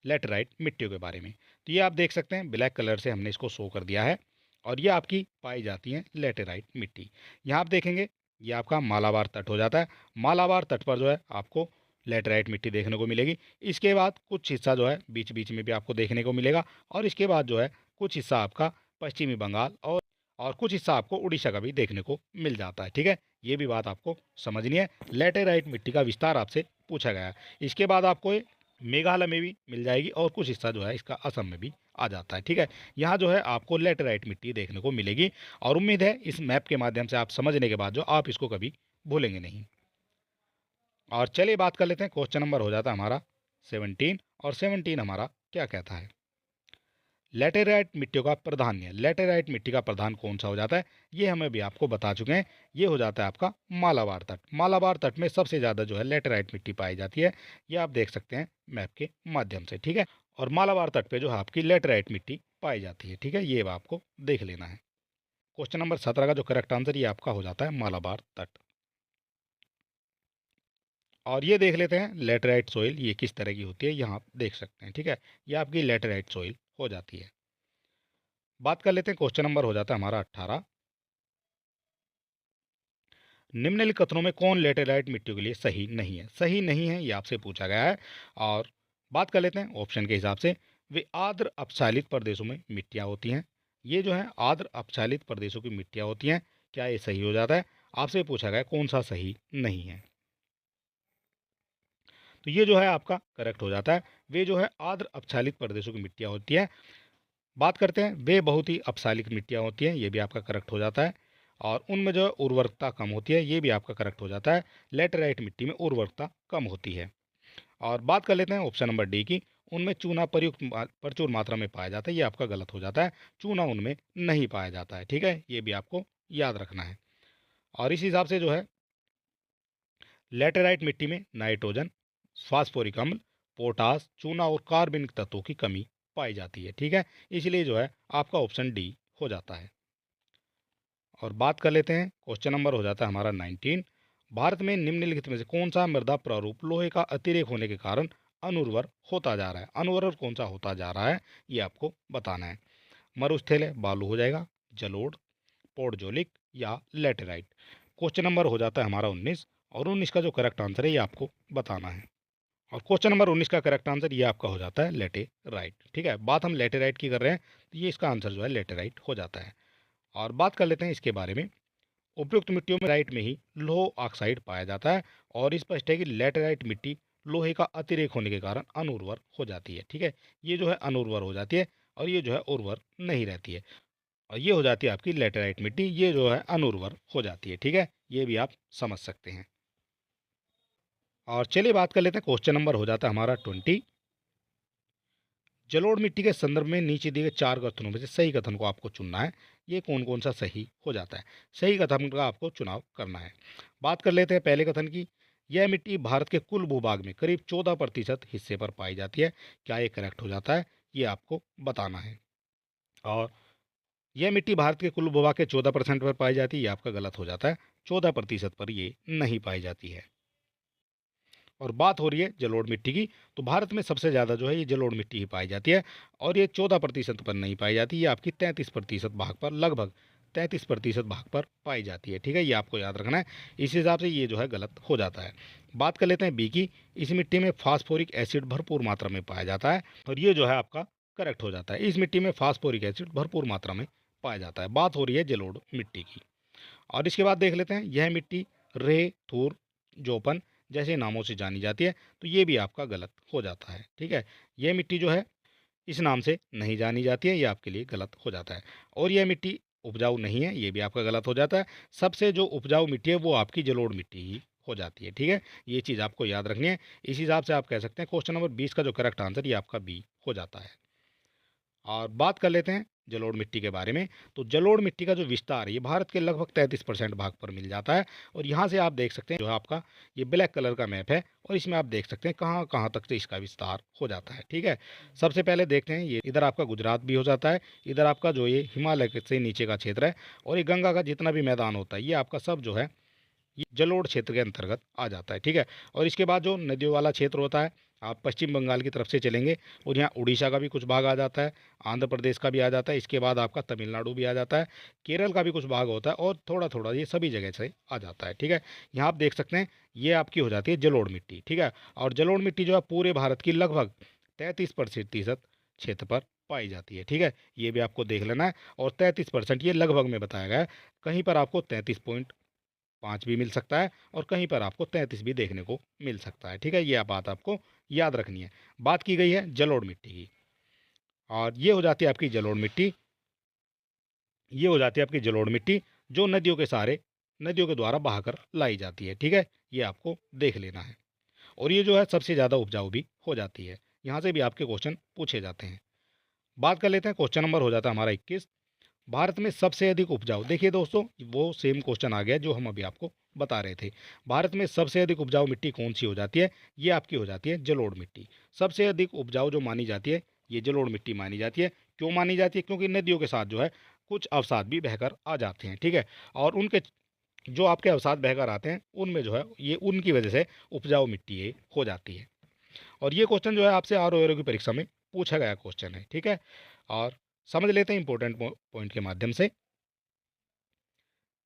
लेटराइट मिट्टियों के बारे में। तो ये आप देख सकते हैं ब्लैक कलर से हमने इसको शो कर दिया है और ये आपकी पाई जाती है लेटेराइट मिट्टी। यहाँ आप देखेंगे ये आपका मालाबार तट हो जाता है। मालाबार तट पर जो है आपको लेटेराइट मिट्टी देखने को मिलेगी। इसके बाद कुछ हिस्सा जो है बीच बीच में भी आपको देखने को मिलेगा और इसके बाद जो है कुछ हिस्सा आपका पश्चिमी बंगाल और कुछ हिस्सा आपको उड़ीसा का भी देखने को मिल जाता है, ठीक है। ये भी बात आपको समझनी है। लेटेराइट मिट्टी का विस्तार आपसे पूछा गया है। इसके बाद आपको ये मेघालय में भी मिल जाएगी और कुछ हिस्सा जो है इसका असम में भी आ जाता है, ठीक है। यहाँ जो है आपको लेटेराइट मिट्टी देखने को मिलेगी और उम्मीद है इस मैप के माध्यम से आप समझने के बाद जो आप इसको कभी भूलेंगे नहीं। और चलिए बात कर लेते हैं, क्वेश्चन नंबर हो जाता है हमारा 17। और 17 हमारा क्या कहता है, लेटेराइट मिट्टियों का प्राधान्य। लेटेराइट मिट्टी का प्रधान कौन सा हो जाता है, ये हमें भी आपको बता चुके हैं। ये हो जाता है आपका मालाबार तट। मालाबार तट में सबसे ज़्यादा जो है लेटेराइट मिट्टी पाई जाती है, ये आप देख सकते हैं मैप के माध्यम से, ठीक है। और मालाबार तट पे जो है आपकी लेटेराइट मिट्टी पाई जाती है, ठीक है। ये आपको देख लेना है। क्वेश्चन नंबर 17 का जो करेक्ट आंसर ये आपका हो जाता है मालाबार तट। और ये देख लेते हैं लेटेराइट सोइल ये किस तरह की होती है, यहाँ आप देख सकते हैं, ठीक है। ये आपकी लेटेराइट सोइल हो जाती है। बात कर लेते हैं, क्वेश्चन नंबर हो जाता है हमारा 18। निम्नलिखित कथनों में कौन लेटेराइट मिट्टियों के लिए सही नहीं है। सही नहीं है ये आपसे पूछा गया है। और बात कर लेते हैं ऑप्शन के हिसाब से, वे आर्द्र अपशालित प्रदेशों में मिट्टियाँ होती हैं। ये जो है आर्द्र अपशालित प्रदेशों की मिट्टियाँ होती हैं, क्या ये सही हो जाता है। आपसे पूछा गया कौन सा सही नहीं है, तो ये जो है आपका करेक्ट हो जाता है। वे जो है आर्द्र अपशालित प्रदेशों की मिट्टियाँ होती हैं। बात करते हैं वे बहुत ही अपशालित मिट्टियाँ होती हैं, ये भी आपका करेक्ट हो जाता है। और उनमें जो है उर्वरकता कम होती है, ये भी आपका करेक्ट हो जाता है। लेटेराइट मिट्टी में उर्वरकता कम होती है। और बात कर लेते हैं ऑप्शन नंबर डी की, उनमें चूना प्रचुर मात्रा में पाया जाता है, ये आपका गलत हो जाता है। चूना उनमें नहीं पाया जाता है, ठीक है, ये भी आपको याद रखना है। और इस हिसाब से जो है लैटेराइट मिट्टी में नाइट्रोजन, फास्फोरिक अम्ल, पोटास, चूना और कार्बनिक तत्वों की कमी पाई जाती है, ठीक है, इसलिए जो है आपका ऑप्शन डी हो जाता है। और बात कर लेते हैं, क्वेश्चन नंबर हो जाता है हमारा 19। भारत में निम्नलिखित में से कौन सा मृदा प्रारूप लोहे का अतिरेक होने के कारण अनुर्वर होता जा रहा है? अनुर्वर कौन सा होता जा रहा है, ये आपको बताना है। मरुस्थल है, बालू हो जाएगा, जलोढ़, पोडजोलिक या लेटेराइट। क्वेश्चन नंबर हो जाता है हमारा 19, और 19 का जो करेक्ट आंसर है ये आपको बताना है। और क्वेश्चन नंबर 19 का करेक्ट आंसर ये आपका हो जाता है लेटेराइट, ठीक है। बात हम लेटेराइट की कर रहे हैं, तो ये इसका आंसर जो है लेटेराइट हो जाता है। और बात कर लेते हैं इसके बारे में। उपयुक्त मिट्टियों में राइट में ही लोह ऑक्साइड पाया जाता है, और स्पष्ट है कि लेटेराइट मिट्टी लोहे का अतिरेक होने के कारण अनुर्वर हो जाती है, ठीक है। ये जो है अनुर्वर हो जाती है, और ये जो है उर्वर नहीं रहती है। और ये हो जाती है आपकी लेटेराइट मिट्टी, ये जो है अनुर्वर हो जाती है, ठीक है, ये भी आप समझ सकते हैं। और चलिए बात कर लेते हैं, क्वेश्चन नंबर हो जाता है हमारा 20। जलोढ़ मिट्टी के संदर्भ में नीचे दिए गए 4 कथनों में से सही कथन को आपको चुनना है। ये कौन कौन सा सही हो जाता है, सही कथन का आपको चुनाव करना है। बात कर लेते हैं पहले कथन की। यह मिट्टी भारत के कुल भूभाग में करीब 14% हिस्से पर पाई जाती है। क्या ये करेक्ट हो जाता है, ये आपको बताना है। और यह मिट्टी भारत के कुल भूभाग के 14% पर पाई जाती है, ये आपका गलत हो जाता है। 14% पर ये नहीं पाई जाती है। और बात हो रही है जलोढ़ मिट्टी की, तो भारत में सबसे ज़्यादा जो है ये जलोढ़ मिट्टी ही पाई जाती है, और ये 14% पर नहीं पाई जाती, ये आपकी 33% भाग पर, लगभग 33% भाग पर पाई जाती है, ठीक है, ये आपको याद रखना है। इस हिसाब से ये जो है गलत हो जाता है। बात कर लेते हैं बी की। इस मिट्टी में फास्फोरिक एसिड भरपूर मात्रा में पाया जाता है, और ये जो है आपका करेक्ट हो जाता है। इस मिट्टी में फास्फोरिक एसिड भरपूर मात्रा में पाया जाता है। बात हो रही है जलोढ़ मिट्टी की। और इसके बाद देख लेते हैं, यह मिट्टी रे, थूर, जोपन जैसे नामों से जानी जाती है, तो ये भी आपका गलत हो जाता है, ठीक है। यह मिट्टी जो है इस नाम से नहीं जानी जाती है, ये आपके लिए गलत हो जाता है। और यह मिट्टी उपजाऊ नहीं है, ये भी आपका गलत हो जाता है। सबसे जो उपजाऊ मिट्टी है वो आपकी जलोढ़ मिट्टी ही हो जाती है, ठीक है, ये चीज़ आपको याद रखनी है। इस हिसाब से आप कह सकते हैं क्वेश्चन नंबर 20 का जो करेक्ट आंसर ये आपका बी हो जाता है। और बात कर लेते हैं जलोढ़ मिट्टी के बारे में। तो जलोढ़ मिट्टी का जो विस्तार है ये भारत के लगभग 33% भाग पर मिल जाता है। और यहाँ से आप देख सकते हैं जो है आपका ये ब्लैक कलर का मैप है, और इसमें आप देख सकते हैं कहाँ कहाँ तक से इसका विस्तार हो जाता है, ठीक है। सबसे पहले देखते हैं, ये इधर आपका गुजरात भी हो जाता है, इधर आपका जो ये हिमालय से नीचे का क्षेत्र है, और ये गंगा का जितना भी मैदान होता है ये आपका सब जो है ये जलोढ़ क्षेत्र के अंतर्गत आ जाता है, ठीक है। और इसके बाद जो नदियों वाला क्षेत्र होता है, आप पश्चिम बंगाल की तरफ से चलेंगे और यहाँ उड़ीसा का भी कुछ भाग आ जाता है, आंध्र प्रदेश का भी आ जाता है, इसके बाद आपका तमिलनाडु भी आ जाता है, केरल का भी कुछ भाग होता है, और थोड़ा थोड़ा ये सभी जगह से आ जाता है, ठीक है। यहाँ आप देख सकते हैं ये आपकी हो जाती है जलोढ़ मिट्टी, ठीक है। और जलोढ़ मिट्टी जो है पूरे भारत की लगभग 33% क्षेत्र पर पाई जाती है, ठीक है, ये भी आपको देख लेना है। और 33% ये लगभग में बताया गया है, कहीं पर आपको 33.5 भी मिल सकता है, और कहीं पर आपको 33 भी देखने को मिल सकता है, ठीक है, ये बात आपको याद रखनी है। बात की गई है जलोढ़ मिट्टी की, और ये हो जाती है आपकी जलोढ़ मिट्टी, ये हो जाती है आपकी जलोढ़ मिट्टी जो नदियों के सहारे, नदियों के द्वारा बहाकर लाई जाती है, ठीक है, ये आपको देख लेना है। और ये जो है सबसे ज़्यादा उपजाऊ भी हो जाती है, यहाँ से भी आपके क्वेश्चन पूछे जाते हैं। बात कर लेते हैं, क्वेश्चन नंबर हो जाता है हमारा 21। भारत में सबसे अधिक उपजाऊ, देखिए दोस्तों वो सेम क्वेश्चन आ गया जो हम अभी आपको बता रहे थे। भारत में सबसे अधिक उपजाऊ मिट्टी कौन सी हो जाती है, ये आपकी हो जाती है जलोढ़ मिट्टी। सबसे अधिक उपजाऊ जो मानी जाती है ये जलोढ़ मिट्टी मानी जाती है। क्यों मानी जाती है, क्योंकि नदियों के साथ जो है कुछ अवसाद भी बहकर आ जाते हैं, ठीक है। और उनके जो आपके अवसाद बहकर आते हैं उनमें जो है ये उनकी वजह से उपजाऊ मिट्टी ये हो जाती है। और ये क्वेश्चन जो है आपसे आर की परीक्षा में पूछा गया क्वेश्चन है, ठीक है। और समझ लेते हैं इंपॉर्टेंट पॉइंट के माध्यम से।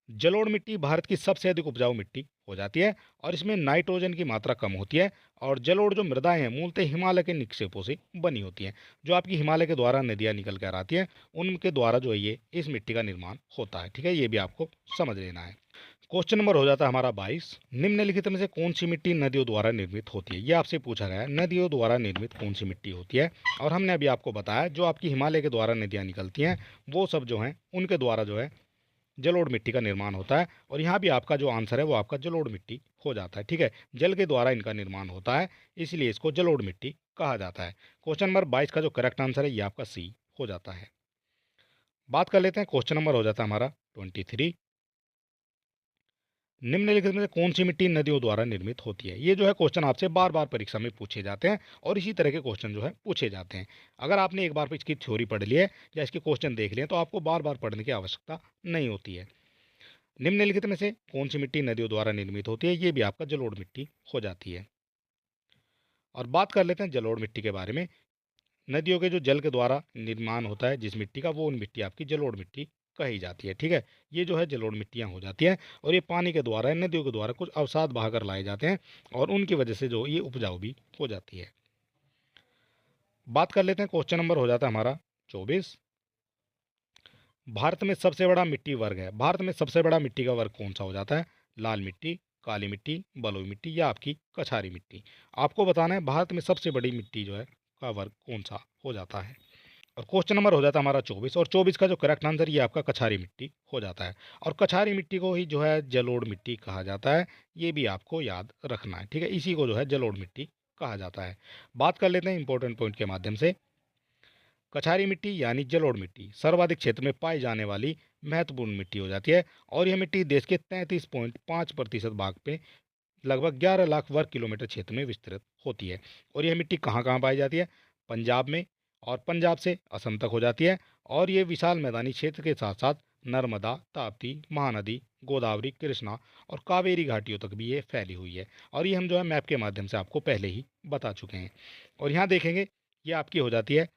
जलोढ़ मिट्टी भारत की सबसे अधिक उपजाऊ मिट्टी हो जाती है, और इसमें नाइट्रोजन की मात्रा कम होती है। और जलोढ़ जो मृदाएं हैं मूलतः हिमालय के निक्षेपों से बनी होती हैं, जो आपकी हिमालय के द्वारा नदियां निकल कर आती हैं उनके द्वारा जो है ये इस मिट्टी का निर्माण होता है, ठीक है, ये भी आपको समझ लेना है। क्वेश्चन नंबर हो जाता है हमारा 22। निम्नलिखित में से कौन सी मिट्टी नदियों द्वारा निर्मित होती है, ये आपसे पूछा गया है, नदियों द्वारा निर्मित कौन सी मिट्टी होती है। और हमने अभी आपको बताया जो आपकी हिमालय के द्वारा नदियाँ निकलती हैं वो सब जो हैं उनके द्वारा जो है जलोढ़ मिट्टी का निर्माण होता है। और यहाँ भी आपका जो आंसर है वो आपका जलोढ़ मिट्टी हो जाता है। ठीक है, जल के द्वारा इनका निर्माण होता है, इसलिए इसको जलोढ़ मिट्टी कहा जाता है। क्वेश्चन नंबर 22 का जो करेक्ट आंसर है ये आपका सी हो जाता है। बात कर लेते हैं, क्वेश्चन नंबर हो जाता है हमारा 23। निम्नलिखित में से कौन सी मिट्टी नदियों द्वारा निर्मित होती है? ये जो है क्वेश्चन आपसे बार बार परीक्षा में पूछे जाते हैं और इसी तरह के क्वेश्चन जो है पूछे जाते हैं। अगर आपने एक बार इसकी थ्योरी पढ़ ली है या इसके क्वेश्चन देख लिए तो आपको बार बार पढ़ने की आवश्यकता नहीं होती है। निम्नलिखित में से कौन सी मिट्टी नदियों द्वारा निर्मित होती है? ये भी आपका जलोढ़ मिट्टी हो जाती है। और बात कर लेते हैं जलोढ़ मिट्टी के बारे में। नदियों के जो जल के द्वारा निर्माण होता है जिस मिट्टी का, वो उन मिट्टी आपकी जलोढ़ मिट्टी कही जाती है। ठीक है, ये जो है जलोढ़ मिट्टियाँ हो जाती हैं और ये पानी के द्वारा, नदियों के द्वारा कुछ अवसाद बहाकर लाए जाते हैं और उनकी वजह से जो ये उपजाऊ भी हो जाती है। बात कर लेते हैं, क्वेश्चन नंबर हो जाता है हमारा 24। भारत में सबसे बड़ा मिट्टी वर्ग है। भारत में सबसे बड़ा मिट्टी का वर्ग कौन सा हो जाता है? लाल मिट्टी, काली मिट्टी, बलुई मिट्टी या आपकी कछारी मिट्टी। आपको बताना है भारत में सबसे बड़ी मिट्टी जो है का वर्ग कौन सा हो जाता है। और क्वेश्चन नंबर हो जाता है हमारा 24, और 24 का जो करेक्ट आंसर ये आपका कछारी मिट्टी हो जाता है। और कछारी मिट्टी को ही जो है जलोढ़ मिट्टी कहा जाता है, ये भी आपको याद रखना है। ठीक है, इसी को जो है जलोढ़ मिट्टी कहा जाता है। बात कर लेते हैं इंपॉर्टेंट पॉइंट के माध्यम से। कछारी मिट्टी यानी जलोढ़ मिट्टी सर्वाधिक क्षेत्र में पाई जाने वाली महत्वपूर्ण मिट्टी हो जाती है और यह मिट्टी देश के 33.5% भाग पे लगभग 11 लाख वर्ग किलोमीटर क्षेत्र में विस्तृत होती है। और यह मिट्टी कहाँ कहाँ पाई जाती है? पंजाब में, और पंजाब से असम तक हो जाती है। और ये विशाल मैदानी क्षेत्र के साथ साथ नर्मदा, ताप्ती, महानदी, गोदावरी, कृष्णा और कावेरी घाटियों तक भी ये फैली हुई है। और ये हम जो है मैप के माध्यम से आपको पहले ही बता चुके हैं। और यहाँ देखेंगे, ये आपकी हो जाती है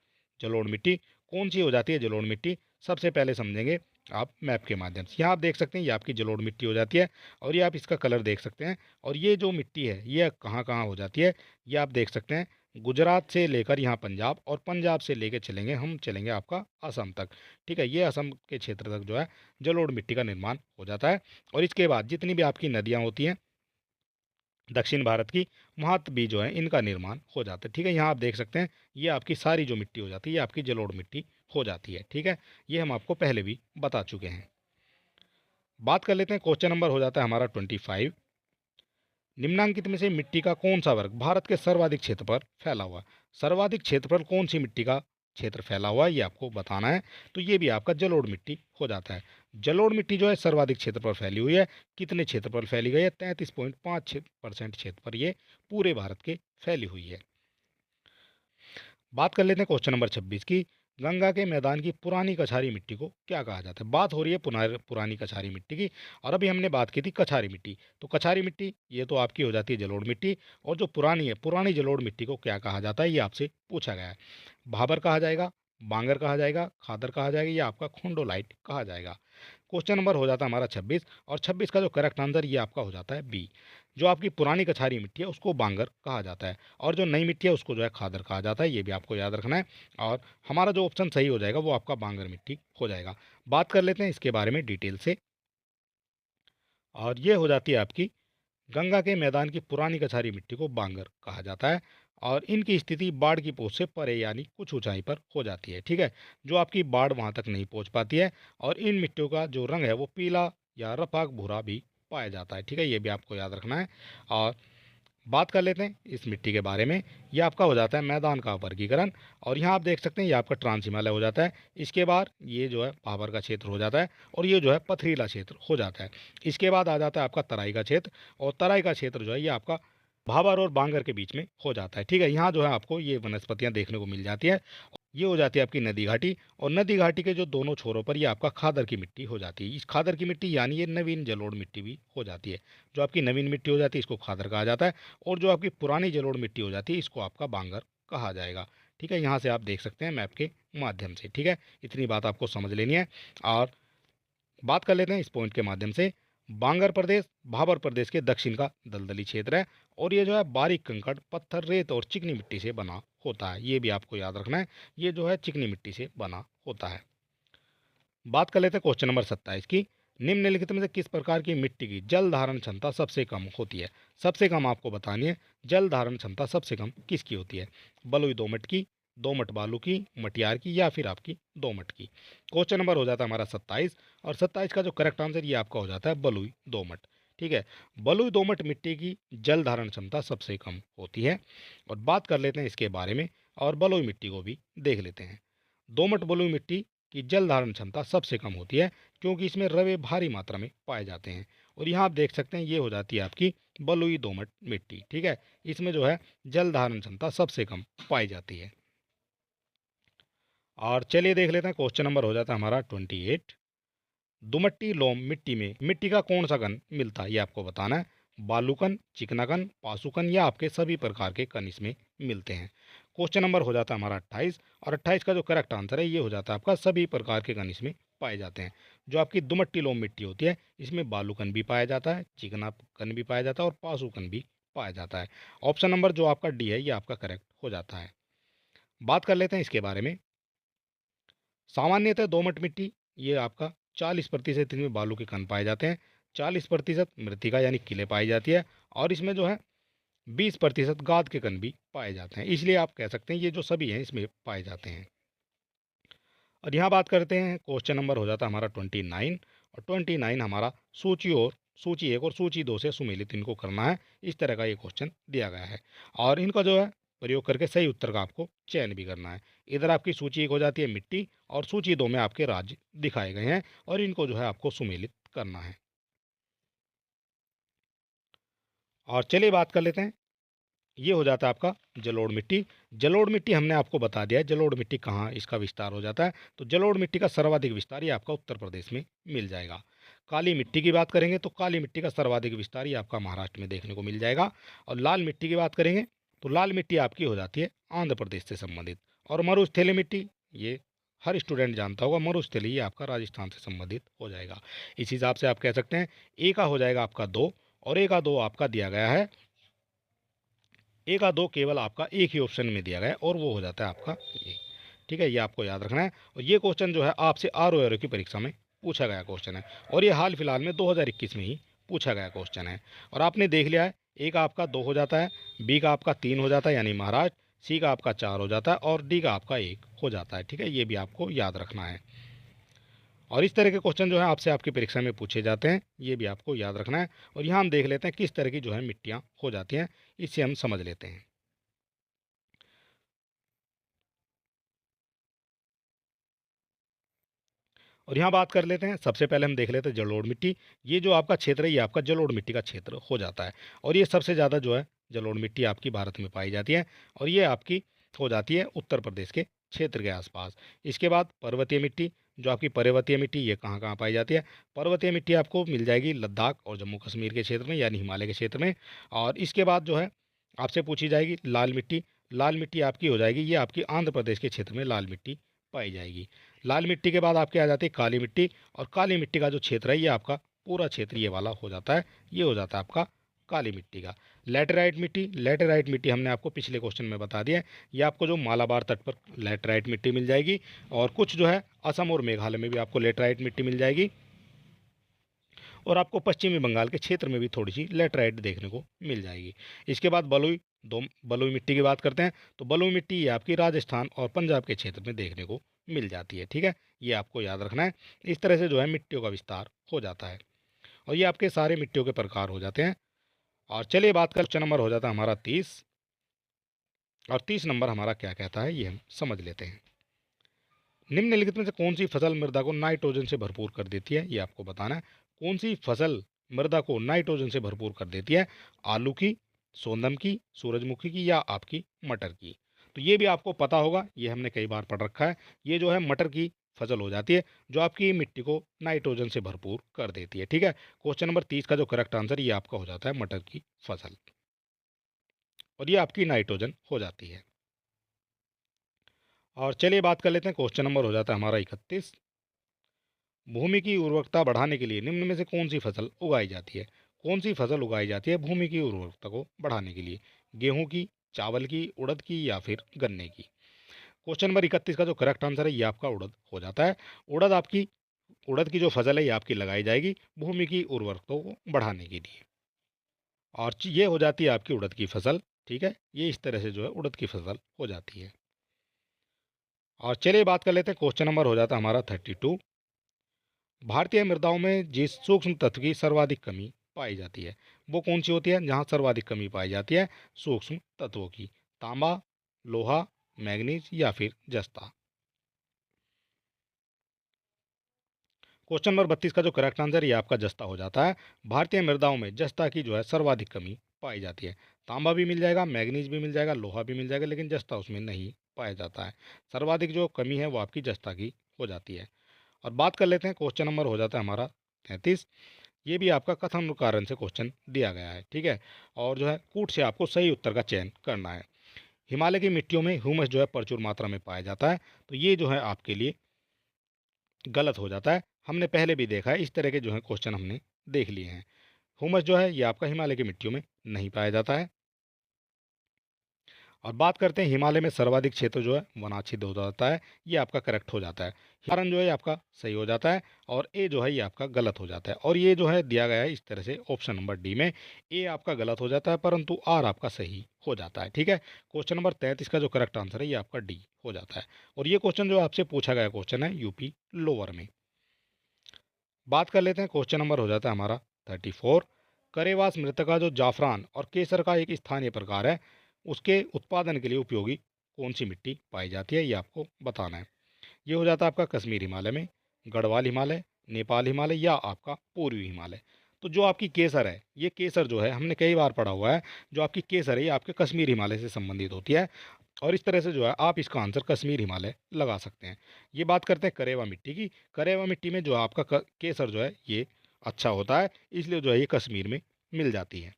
जलोढ़ मिट्टी। कौन सी हो जाती है जलोढ़ मिट्टी? सबसे पहले समझेंगे आप मैप के माध्यम से। यहाँ आप देख सकते हैं ये आपकी जलोढ़ मिट्टी हो जाती है और ये आप इसका कलर देख सकते हैं। और ये जो मिट्टी है ये कहाँ कहाँ हो जाती है, ये आप देख सकते हैं। गुजरात से लेकर यहाँ पंजाब, और पंजाब से लेकर चलेंगे आपका असम तक। ठीक है, ये असम के क्षेत्र तक जो है जलोढ़ मिट्टी का निर्माण हो जाता है। और इसके बाद जितनी भी आपकी नदियाँ होती हैं दक्षिण भारत की, वहाँ भी जो है इनका निर्माण हो जाता है। ठीक है, यहाँ आप देख सकते हैं ये आपकी सारी जो मिट्टी हो जाती है ये आपकी जलोढ़ मिट्टी हो जाती है। ठीक है, ये हम आपको पहले भी बता चुके हैं। बात कर लेते हैं, क्वेश्चन नंबर हो जाता है हमारा 25। निम्नांकित में से मिट्टी का कौन सा वर्ग भारत के सर्वाधिक क्षेत्र पर फैला हुआ है? सर्वाधिक क्षेत्र पर कौन सी मिट्टी का क्षेत्र फैला हुआ है ये आपको बताना है। तो ये भी आपका जलोढ़ मिट्टी हो जाता है। जलोढ़ मिट्टी जो है सर्वाधिक क्षेत्र पर फैली हुई है। कितने क्षेत्र पर फैली गई है? 33.5% क्षेत्र पर ये पूरे भारत के फैली हुई है। बात कर लेते हैं क्वेश्चन नंबर 26 की। गंगा के मैदान की पुरानी कछारी मिट्टी को क्या कहा जाता है? बात हो रही है पुरानी कछारी मिट्टी की, और अभी हमने बात की थी कछारी मिट्टी। तो कछारी मिट्टी ये तो आपकी हो जाती है जलोढ़ मिट्टी, और जो पुरानी है पुरानी जलोढ़ मिट्टी को क्या कहा जाता है ये आपसे पूछा गया है। भाबर कहा जाएगा, बांगर कहा जाएगा, खादर कहा जाएगा या आपका खोंडोलाइट कहा जाएगा। क्वेश्चन नंबर हो जाता है हमारा 26, और 26 का जो करेक्ट आंसर ये आपका हो जाता है बी। जो आपकी पुरानी कछारी मिट्टी है उसको बांगर कहा जाता है, और जो नई मिट्टी है उसको जो है खादर कहा जाता है। ये भी आपको याद रखना है। और हमारा जो ऑप्शन सही हो जाएगा वो आपका बांगर मिट्टी हो जाएगा। बात कर लेते हैं इसके बारे में डिटेल से। और ये हो जाती है आपकी गंगा के मैदान की पुरानी कछारी मिट्टी को बांगर कहा जाता है। और इनकी स्थिति बाढ़ की पहुंच से परे यानी कुछ ऊंचाई पर हो जाती है। ठीक है, जो आपकी बाढ़ वहां तक नहीं पहुंच पाती है। और इन मिट्टियों का जो रंग है वो पीला या रफाक भूरा भी पाया जाता है। ठीक है, ये भी आपको याद रखना है। और बात कर लेते हैं इस मिट्टी के बारे में। ये आपका हो जाता है मैदान का वर्गीकरण, और यहाँ आप देख सकते हैं ये आपका ट्रांस हिमालय हो जाता है। इसके बाद ये जो है भाबर का क्षेत्र हो जाता है, और ये जो है पथरीला क्षेत्र हो जाता है। इसके बाद आ जाता है आपका तराई का क्षेत्र, और तराई का क्षेत्र जो है ये आपका भाबर और बांगर के बीच में हो जाता है। ठीक है, यहाँ जो है आपको ये वनस्पतियाँ देखने को मिल जाती है। ये हो जाती है आपकी नदी घाटी, और नदी घाटी के जो दोनों छोरों पर ये आपका खादर की मिट्टी हो जाती है। इस खादर की मिट्टी यानी ये नवीन जलोढ़ मिट्टी भी हो जाती है। जो आपकी नवीन मिट्टी हो जाती है इसको खादर कहा जाता है, और जो आपकी पुरानी जलोढ़ मिट्टी हो जाती है इसको आपका बांगर कहा जाएगा। ठीक है, यहाँ से आप देख सकते हैं मैप के माध्यम से। ठीक है, इतनी बात आपको समझ लेनी है। और बात कर लेते हैं इस पॉइंट के माध्यम से। बांगर प्रदेश भाबर प्रदेश के दक्षिण का दलदली क्षेत्र है, और ये जो है बारीक कंकड़, पत्थर, रेत और चिकनी मिट्टी से बना होता है। ये भी आपको याद रखना है, ये जो है चिकनी मिट्टी से बना होता है। बात कर लेते हैं क्वेश्चन नंबर 27 की। निम्नलिखित में से किस प्रकार की मिट्टी की जल धारण क्षमता सबसे कम होती है? सबसे कम आपको बतानी है जल धारण क्षमता सबसे कम किसकी होती है? बलुई दोमट की, दोमट बालू की, मटियार की या फिर आपकी दोमट की। क्वेश्चन नंबर हो जाता है हमारा 27, और 27 का जो करेक्ट आंसर ये आपका हो जाता है बलुई दोमट। ठीक है, बलुई दोमट मिट्टी की जल धारण क्षमता सबसे कम होती है। और बात कर लेते हैं इसके बारे में, और बलुई मिट्टी को भी देख लेते हैं। दोमट बलुई मिट्टी की जल धारण क्षमता सबसे कम होती है, क्योंकि इसमें रवे भारी मात्रा में पाए जाते हैं। और यहाँ आप देख सकते हैं ये हो जाती है आपकी बलुई दोमट मिट्टी। ठीक है, इसमें जो है जल धारण क्षमता सबसे कम पाई जाती है। और चलिए देख लेते हैं, क्वेश्चन नंबर हो जाता है हमारा 28। दुमट्टी लोम मिट्टी में मिट्टी का कौन सा कण मिलता है, ये आपको बताना है। बालूकन, चिकनाकन, पासुकन या आपके सभी प्रकार के कण इसमें मिलते हैं। क्वेश्चन नंबर हो जाता है हमारा 28, और 28 का जो करेक्ट आंसर है ये हो जाता है आपका सभी प्रकार के कण इसमें पाए जाते हैं। जो आपकी दुमट्टी लोम मिट्टी होती है इसमें बालूकन भी पाया जाता है, चिकनाकन भी पाया जाता है और पासुकन भी पाया जाता है। ऑप्शन नंबर जो आपका डी है ये आपका करेक्ट हो जाता है। बात कर लेते हैं इसके बारे में। सामान्यतः दोमट मिट्टी ये आपका 40% इसमें बालू के कण पाए जाते हैं, 40% मृतिका यानी किले पाई जाती है, और इसमें जो है 20% गाद के कण भी पाए जाते हैं। इसलिए आप कह सकते हैं ये जो सभी हैं इसमें पाए जाते हैं। और यहाँ बात करते हैं, क्वेश्चन नंबर हो जाता है हमारा 29, और 29 हमारा सूची 1 और सूची 2 से सुमेलित इनको करना है। इस तरह का ये क्वेश्चन दिया गया है, और इनका जो है प्रयोग करके सही उत्तर का आपको चयन भी करना है। इधर आपकी सूची 1 हो जाती है मिट्टी, और सूची 2 में आपके राज्य दिखाए गए हैं, और इनको जो है आपको सुमेलित करना है। और चलिए बात कर लेते हैं, ये हो जाता है आपका जलोढ़ मिट्टी। जलोढ़ मिट्टी हमने आपको बता दिया है जलोढ़ मिट्टी कहाँ इसका विस्तार हो जाता है। तो जलोढ़ मिट्टी का सर्वाधिक विस्तार ये आपका उत्तर प्रदेश में मिल जाएगा। काली मिट्टी की बात करेंगे तो काली मिट्टी का सर्वाधिक विस्तार ये आपका महाराष्ट्र में देखने को मिल जाएगा। और लाल मिट्टी की बात करेंगे तो लाल मिट्टी आपकी हो जाती है आंध्र प्रदेश से संबंधित। और मरुस्थलीय मिट्टी, ये हर स्टूडेंट जानता होगा, मरुस्थलीय ये आपका राजस्थान से संबंधित हो जाएगा। इस हिसाब से आप कह सकते हैं ए का हो जाएगा आपका 2, और ए का 2 आपका दिया गया है, ए का 2 केवल आपका एक ही ऑप्शन में दिया गया है, और वो हो जाता है आपका ये। ठीक है, ये आपको याद रखना है। और ये क्वेश्चन जो है आपसे आर की परीक्षा में पूछा गया क्वेश्चन है, और ये हाल फिलहाल में 2021 में ही पूछा गया क्वेश्चन है। और आपने देख लिया है, ए का आपका 2 हो जाता है, बी का आपका 3 हो जाता है यानी महाराष्ट्र, सी का आपका 4 हो जाता है, और डी का आपका 1 हो जाता है। ठीक है, ये भी आपको याद रखना है। और इस तरह के क्वेश्चन जो है आपसे आपकी परीक्षा में पूछे जाते हैं, ये भी आपको याद रखना है। और यहाँ हम देख लेते हैं किस तरह की जो है मिट्टियाँ हो जाती हैं, इससे हम समझ लेते हैं। और यहाँ बात कर लेते हैं, सबसे पहले हम देख लेते हैं जलोढ़ मिट्टी। ये जो आपका क्षेत्र है ये आपका जलोढ़ मिट्टी का क्षेत्र हो जाता है, और ये सबसे ज़्यादा जो है जलोढ़ मिट्टी आपकी भारत में पाई जाती है, और ये आपकी हो जाती है उत्तर प्रदेश के क्षेत्र के आसपास। इसके बाद पर्वतीय मिट्टी, जो आपकी पर्वतीय मिट्टी ये कहाँ कहाँ पाई जाती है। पर्वतीय मिट्टी आपको मिल जाएगी लद्दाख और जम्मू कश्मीर के क्षेत्र में यानी हिमालय के क्षेत्र में। और इसके बाद जो है आपसे पूछी जाएगी लाल मिट्टी। लाल मिट्टी आपकी हो जाएगी, ये आपकी आंध्र प्रदेश के क्षेत्र में लाल मिट्टी पाई जाएगी। लाल मिट्टी के बाद आपके आ जाती है काली मिट्टी, और काली मिट्टी का जो क्षेत्र है ये आपका पूरा क्षेत्र ये वाला हो जाता है, ये हो जाता है आपका काली मिट्टी का। लैटेराइट मिट्टी, लैटेराइट मिट्टी हमने आपको पिछले क्वेश्चन में बता दिया है, ये आपको जो मालाबार तट पर लैटेराइट मिट्टी मिल जाएगी, और कुछ जो है असम और मेघालय में भी आपको लैटेराइट मिट्टी मिल जाएगी, और आपको पश्चिमी बंगाल के क्षेत्र में भी थोड़ी सी लेटराइट देखने को मिल जाएगी। इसके बाद बलुई मिट्टी की बात करते हैं, तो बलुई मिट्टी ये आपकी राजस्थान और पंजाब के क्षेत्र में देखने को मिल जाती है। ठीक है, ये आपको याद रखना है। इस तरह से जो है मिट्टियों का विस्तार हो जाता है, और ये आपके सारे मिट्टियों के प्रकार हो जाते हैं। और चलिए बात कर, क्वेश्चन नंबर हो जाता है हमारा 30, और 30 नंबर हमारा क्या कहता है ये हम समझ लेते हैं। निम्नलिखित में से कौन सी फसल मृदा को नाइट्रोजन से भरपूर कर देती है, ये आपको बताना है। कौन सी फसल मृदा को नाइट्रोजन से भरपूर कर देती है। आलू की, सोंदम की, सूरजमुखी की या आपकी मटर की। तो ये भी आपको पता होगा, ये हमने कई बार पढ़ रखा है। ये जो है मटर की फसल हो जाती है, जो आपकी मिट्टी को नाइट्रोजन से भरपूर कर देती है। ठीक है, क्वेश्चन नंबर 30 का जो करेक्ट आंसर ये आपका हो जाता है मटर की फसल, और ये आपकी नाइट्रोजन हो जाती है। और चलिए बात कर लेते हैं, क्वेश्चन नंबर हो जाता है हमारा 31। भूमि की उर्वरकता बढ़ाने के लिए निम्न में से कौन सी फसल उगाई जाती है। कौन सी फसल उगाई जाती है भूमि की उर्वरकता को बढ़ाने के लिए। गेहूं की, चावल की, उड़द की या फिर गन्ने की। क्वेश्चन नंबर 31 का जो करेक्ट आंसर है ये आपका उड़द हो जाता है। उड़द की जो फसल है ये आपकी लगाई जाएगी भूमि की उर्वरकता को बढ़ाने के लिए, और ये हो जाती है आपकी उड़द की फसल। ठीक है, ये इस तरह से जो है उड़द की फसल हो जाती है। और चलिए बात कर लेते हैं, क्वेश्चन नंबर हो जाता है हमारा 32। भारतीय मृदाओं में जिस सूक्ष्म तत्व की सर्वाधिक कमी पाई जाती है, वो कौन सी होती है जहाँ सर्वाधिक कमी पाई जाती है सूक्ष्म तत्वों की? तांबा, लोहा, मैग्नीज या फिर जस्ता? क्वेश्चन नंबर 32 का जो करेक्ट आंसर ये आपका जस्ता हो जाता है। भारतीय मृदाओं में जस्ता की जो है सर्वाधिक कमी पाई जाती है। तांबा भी मिल जाएगा, मैग्नीज भी मिल जाएगा, लोहा भी मिल जाएगा, लेकिन जस्ता उसमें नहीं पाया जाता है। सर्वाधिक जो कमी है वो आपकी जस्ता की हो जाती है। और बात कर लेते हैं, क्वेश्चन नंबर हो जाता है हमारा 33। ये भी आपका कथन और कारण से क्वेश्चन दिया गया है, ठीक है। और जो है कूट से आपको सही उत्तर का चयन करना है। हिमालय की मिट्टियों में ह्यूमस जो है प्रचुर मात्रा में पाया जाता है, तो ये जो है आपके लिए गलत हो जाता है। हमने पहले भी देखा है, इस तरह के जो है क्वेश्चन हमने देख लिए हैं। ह्यूमस जो है ये आपका हिमालय की मिट्टियों में नहीं पाया जाता है। और बात करते हैं, हिमालय में सर्वाधिक क्षेत्र जो है वनाच्छिद्र हो जाता है, ये आपका करेक्ट हो जाता है। कारण जो है आपका सही हो जाता है, और ए जो है ये आपका गलत हो जाता है। और ये जो है दिया गया है इस तरह से ऑप्शन नंबर डी में, ए आपका गलत हो जाता है परंतु आर आपका सही हो जाता है, ठीक है। क्वेश्चन नंबर 33 का जो करेक्ट आंसर है ये आपका डी हो जाता है। और ये क्वेश्चन जो आपसे पूछा गया क्वेश्चन है यूपी लोअर में। बात कर लेते हैं, क्वेश्चन नंबर हो जाता है हमारा 34। करेवास मृतका जो जाफरान और केसर का एक स्थानीय प्रकार है, उसके उत्पादन के लिए उपयोगी कौन सी मिट्टी पाई जाती है, ये आपको बताना है। ये हो जाता है आपका कश्मीर हिमालय में, गढ़वाल हिमालय, नेपाल हिमालय या आपका पूर्वी हिमालय। तो जो आपकी केसर है, ये केसर जो है हमने कई बार पढ़ा हुआ है, जो आपकी केसर है ये आपके कश्मीर हिमालय से संबंधित होती है। और इस तरह से जो है आप इसका आंसर कश्मीर हिमालय लगा सकते हैं। ये बात करते हैं करेवा मिट्टी की। करेवा मिट्टी में जो आपका केसर जो है ये अच्छा होता है, इसलिए जो है ये कश्मीर में मिल जाती है।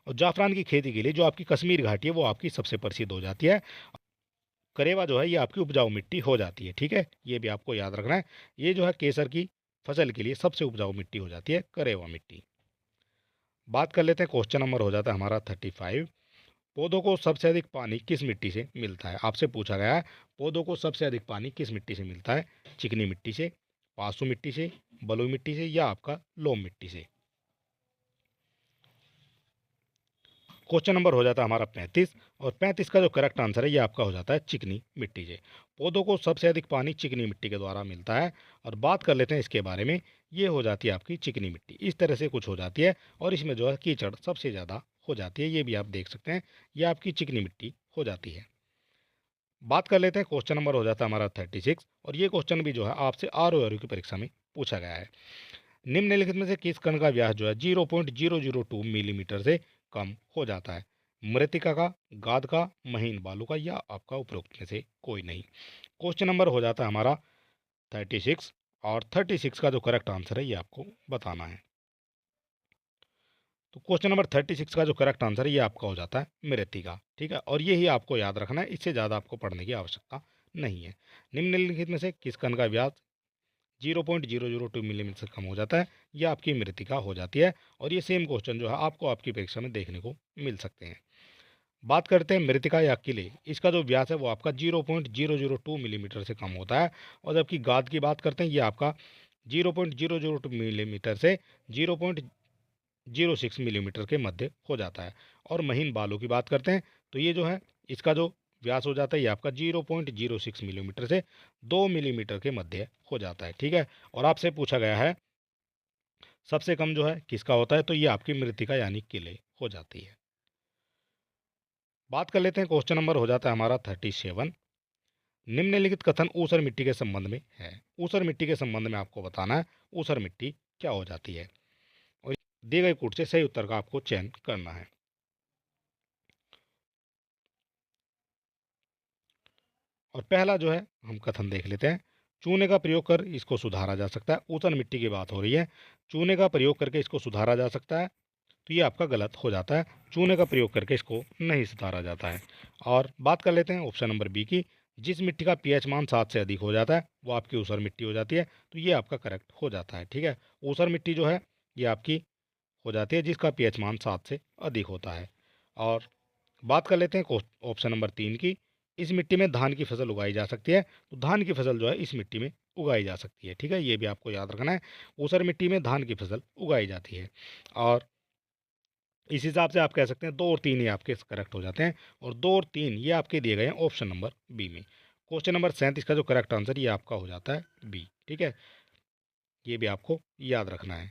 और जाफरान की खेती के लिए जो आपकी कश्मीर घाटी है वो आपकी सबसे प्रसिद्ध हो जाती है। करेवा जो है ये आपकी उपजाऊ मिट्टी हो जाती है, ठीक है, ये भी आपको याद रखना है। ये जो है केसर की फसल के लिए सबसे उपजाऊ मिट्टी हो जाती है करेवा मिट्टी। बात कर लेते हैं, क्वेश्चन नंबर हो जाता है हमारा 35। पौधों को सबसे अधिक पानी किस मिट्टी से मिलता है? आपसे पूछा गया है, पौधों को सबसे अधिक पानी किस मिट्टी से मिलता है? चिकनी मिट्टी से, पासु मिट्टी से, बलुई मिट्टी से या आपका लोम मिट्टी से? क्वेश्चन नंबर हो जाता है हमारा 35। और 35 का जो करेक्ट आंसर है ये आपका हो जाता है चिकनी मिट्टी से। पौधों को सबसे अधिक पानी चिकनी मिट्टी के द्वारा मिलता है। और बात कर लेते हैं इसके बारे में, ये हो जाती है आपकी चिकनी मिट्टी, इस तरह से कुछ हो जाती है। और इसमें जो है कीचड़ सबसे ज़्यादा हो जाती है, ये भी आप देख सकते हैं, ये आपकी चिकनी मिट्टी हो जाती है। बात कर लेते हैं, क्वेश्चन नंबर हो जाता है हमारा 36। और ये क्वेश्चन भी जो है आपसे आर ओ की परीक्षा में पूछा गया है। निम्नलिखित में से किस कण का व्यास जो है 0.002 मिलीमीटर से कम हो जाता है? मृतिका का, गाद का, महीन बालू का या आपका उपरोक्त में से कोई नहीं? क्वेश्चन नंबर हो जाता है हमारा 36। और 36 का जो करेक्ट आंसर है ये आपको बताना है। तो क्वेश्चन नंबर 36 का जो करेक्ट आंसर है ये आपका हो जाता है मृतिका, ठीक है। और ये ही आपको याद रखना है, इससे ज़्यादा आपको पढ़ने की आवश्यकता नहीं है। निम्नलिखित में से किस कण का व्यास 0.002 मिलीमीटर से कम हो जाता है? यह आपकी मृतिका हो जाती है। और ये सेम क्वेश्चन जो है आपको आपकी परीक्षा में देखने को मिल सकते हैं। बात करते हैं मृतिका या किले, इसका जो व्यास है वो आपका 0.002 मिलीमीटर से कम होता है। और जबकि गाद की बात करते हैं, ये आपका 0.002 मिलीमीटर से 0.06 मिलीमीटर के मध्य हो जाता है। और महीन बालों की बात करते हैं, तो ये जो है इसका जो व्यास हो जाता है ये आपका 0.06 मिलीमीटर से 2 मिलीमीटर के मध्य हो जाता है, ठीक है। और आपसे पूछा गया है सबसे कम जो है किसका होता है, तो ये आपकी मृतिका यानी किले हो जाती है। बात कर लेते हैं, क्वेश्चन नंबर हो जाता है हमारा 37। निम्नलिखित कथन ऊसर मिट्टी के संबंध में है। ऊसर मिट्टी के संबंध में आपको बताना है ऊसर मिट्टी क्या हो जाती है। और दिए गए कूट से सही उत्तर का आपको चयन करना है। और पहला जो है हम कथन देख लेते हैं, चूने का प्रयोग कर इसको सुधारा जा सकता है। ऊसर मिट्टी की बात हो रही है, चूने का प्रयोग करके इसको सुधारा जा सकता है, तो ये आपका गलत हो जाता है। चूने का प्रयोग करके इसको नहीं सुधारा जाता है। और बात कर लेते हैं ऑप्शन नंबर बी की, जिस मिट्टी का पीएच मान 7 से अधिक हो जाता है वो आपकी ऊसर मिट्टी हो जाती है, तो ये आपका करेक्ट हो जाता है, ठीक है। ऊसर मिट्टी जो है ये आपकी हो जाती है जिसका पीएच मान 7 से अधिक होता है। और बात कर लेते हैं ऑप्शन नंबर 3 की, इस मिट्टी में धान की फसल उगाई जा सकती है, तो धान की फसल जो है इस मिट्टी में उगाई जा सकती है, ठीक है, ये भी आपको याद रखना है। ऊसर मिट्टी में धान की फसल उगाई जाती है। और इस हिसाब से आप कह सकते हैं 2 और 3 ये आपके करेक्ट हो जाते हैं। और 2 और 3 ये आपके दिए गए हैं ऑप्शन नंबर बी में। क्वेश्चन नंबर 37 का जो करेक्ट आंसर ये आपका हो जाता है बी। ठीक है, ये भी आपको याद रखना है।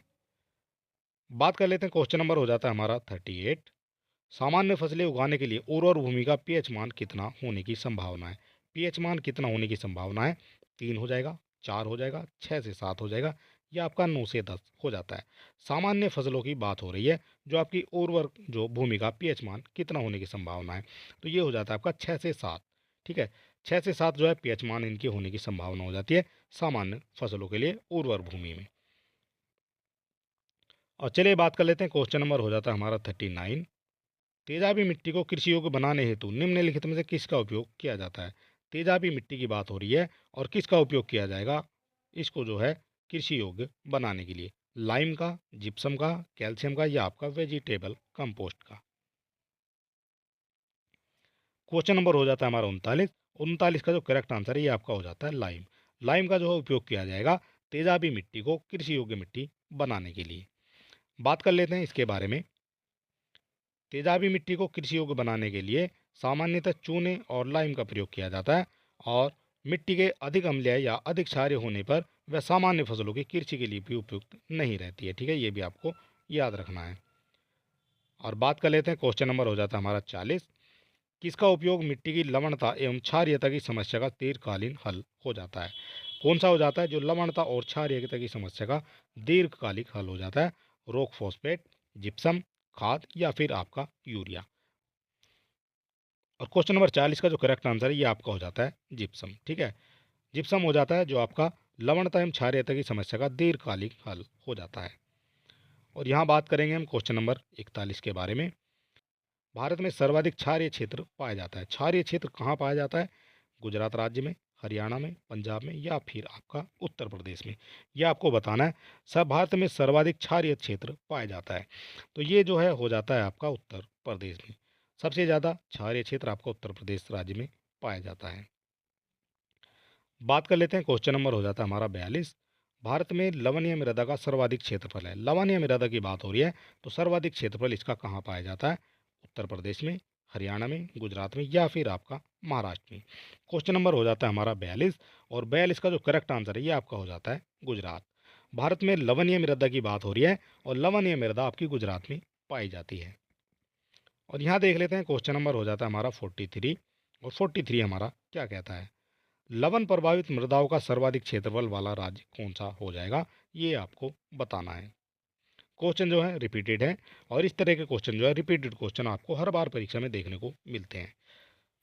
बात कर लेते हैं, क्वेश्चन नंबर हो जाता है हमारा 38। सामान्य फसलें उगाने के लिए उर्वर भूमि का पीएच मान कितना होने की संभावना है? पीएच मान कितना होने की संभावना है? 3 हो जाएगा, 4 हो जाएगा, 6 से 7 हो जाएगा, या आपका 9 से 10 हो जाता है। सामान्य फसलों की बात हो रही है, जो आपकी उर्वर जो भूमि का पीएच मान कितना होने की संभावना है, तो ये हो जाता है आपका 6 से 7। ठीक है, 6 से 7 जो है पीएच मान इनकी होने की संभावना हो जाती है सामान्य फसलों के लिए उर्वर भूमि में। और चलिए बात कर लेते हैं, क्वेश्चन नंबर हो जाता है हमारा 39। तेजाबी मिट्टी को कृषि योग्य बनाने हेतु निम्नलिखित में से किसका उपयोग किया जाता है? तेजाबी मिट्टी की बात हो रही है और किसका उपयोग किया जाएगा इसको जो है कृषि योग्य बनाने के लिए? लाइम का, जिप्सम का, कैल्शियम का, या आपका वेजिटेबल कंपोस्ट का? क्वेश्चन नंबर हो जाता है हमारा 39। 39 का जो करेक्ट आंसर है ये आपका हो जाता है लाइम। लाइम का जो है उपयोग किया जाएगा तेजाबी मिट्टी को कृषि योग्य मिट्टी बनाने के लिए। बात कर लेते हैं इसके बारे में। तेजाबी मिट्टी को कृषि योग्य बनाने के लिए सामान्यतः चूने और लाइम का प्रयोग किया जाता है, और मिट्टी के अधिक अम्लीय या अधिक क्षारीय होने पर वह सामान्य फसलों की कृषि के लिए भी उपयुक्त नहीं रहती है। ठीक है, ये भी आपको याद रखना है। और बात कर लेते हैं, क्वेश्चन नंबर हो जाता है हमारा 40। किसका उपयोग मिट्टी की लवणता एवं क्षारीयता की समस्या का दीर्घकालीन हल हो जाता है? कौन सा हो जाता है जो लवणता और क्षारीयता की समस्या का दीर्घकालिक हल हो जाता है? रॉक फॉस्फेट, जिप्सम खाद, या फिर आपका यूरिया? और क्वेश्चन नंबर 40 का जो करेक्ट आंसर है ये आपका हो जाता है जिप्सम। ठीक है, जिप्सम हो जाता है जो आपका लवणता एवं क्षारीयता की समस्या का दीर्घकालिक हल हो जाता है। और यहाँ बात करेंगे हम क्वेश्चन नंबर 41 के बारे में। भारत में सर्वाधिक क्षारीय क्षेत्र पाया जाता है। क्षारीय क्षेत्र कहाँ पाया जाता है? गुजरात राज्य में, हरियाणा में, पंजाब में, या फिर आपका उत्तर प्रदेश में? यह आपको बताना है। सब भारत में सर्वाधिक क्षारीय क्षेत्र पाया जाता है, तो ये जो है हो जाता है आपका उत्तर प्रदेश में। सबसे ज़्यादा क्षारीय क्षेत्र आपका उत्तर प्रदेश राज्य में पाया जाता है। बात कर लेते हैं, क्वेश्चन नंबर हो जाता है हमारा 42। भारत में लवणीय मृदा का सर्वाधिक क्षेत्रफल है। लवणीय मृदा की बात हो रही है, तो सर्वाधिक क्षेत्रफल इसका कहाँ पाया जाता है? उत्तर प्रदेश में, हरियाणा में, गुजरात में, या फिर आपका महाराष्ट्र में? क्वेश्चन नंबर हो जाता है हमारा 42, और 42 का जो करेक्ट आंसर है ये आपका हो जाता है गुजरात। भारत में लवणीय मृदा की बात हो रही है, और लवणीय मृदा आपकी गुजरात में पाई जाती है। और यहाँ देख लेते हैं, क्वेश्चन नंबर हो जाता है हमारा 43। और 43 हमारा क्या कहता है? लवन प्रभावित मृदाओं का सर्वाधिक क्षेत्रफल वाला राज्य कौन सा हो जाएगा, ये आपको बताना है। क्वेश्चन जो है रिपीटेड है, और इस तरह के क्वेश्चन जो है रिपीटेड क्वेश्चन आपको हर बार परीक्षा में देखने को मिलते हैं।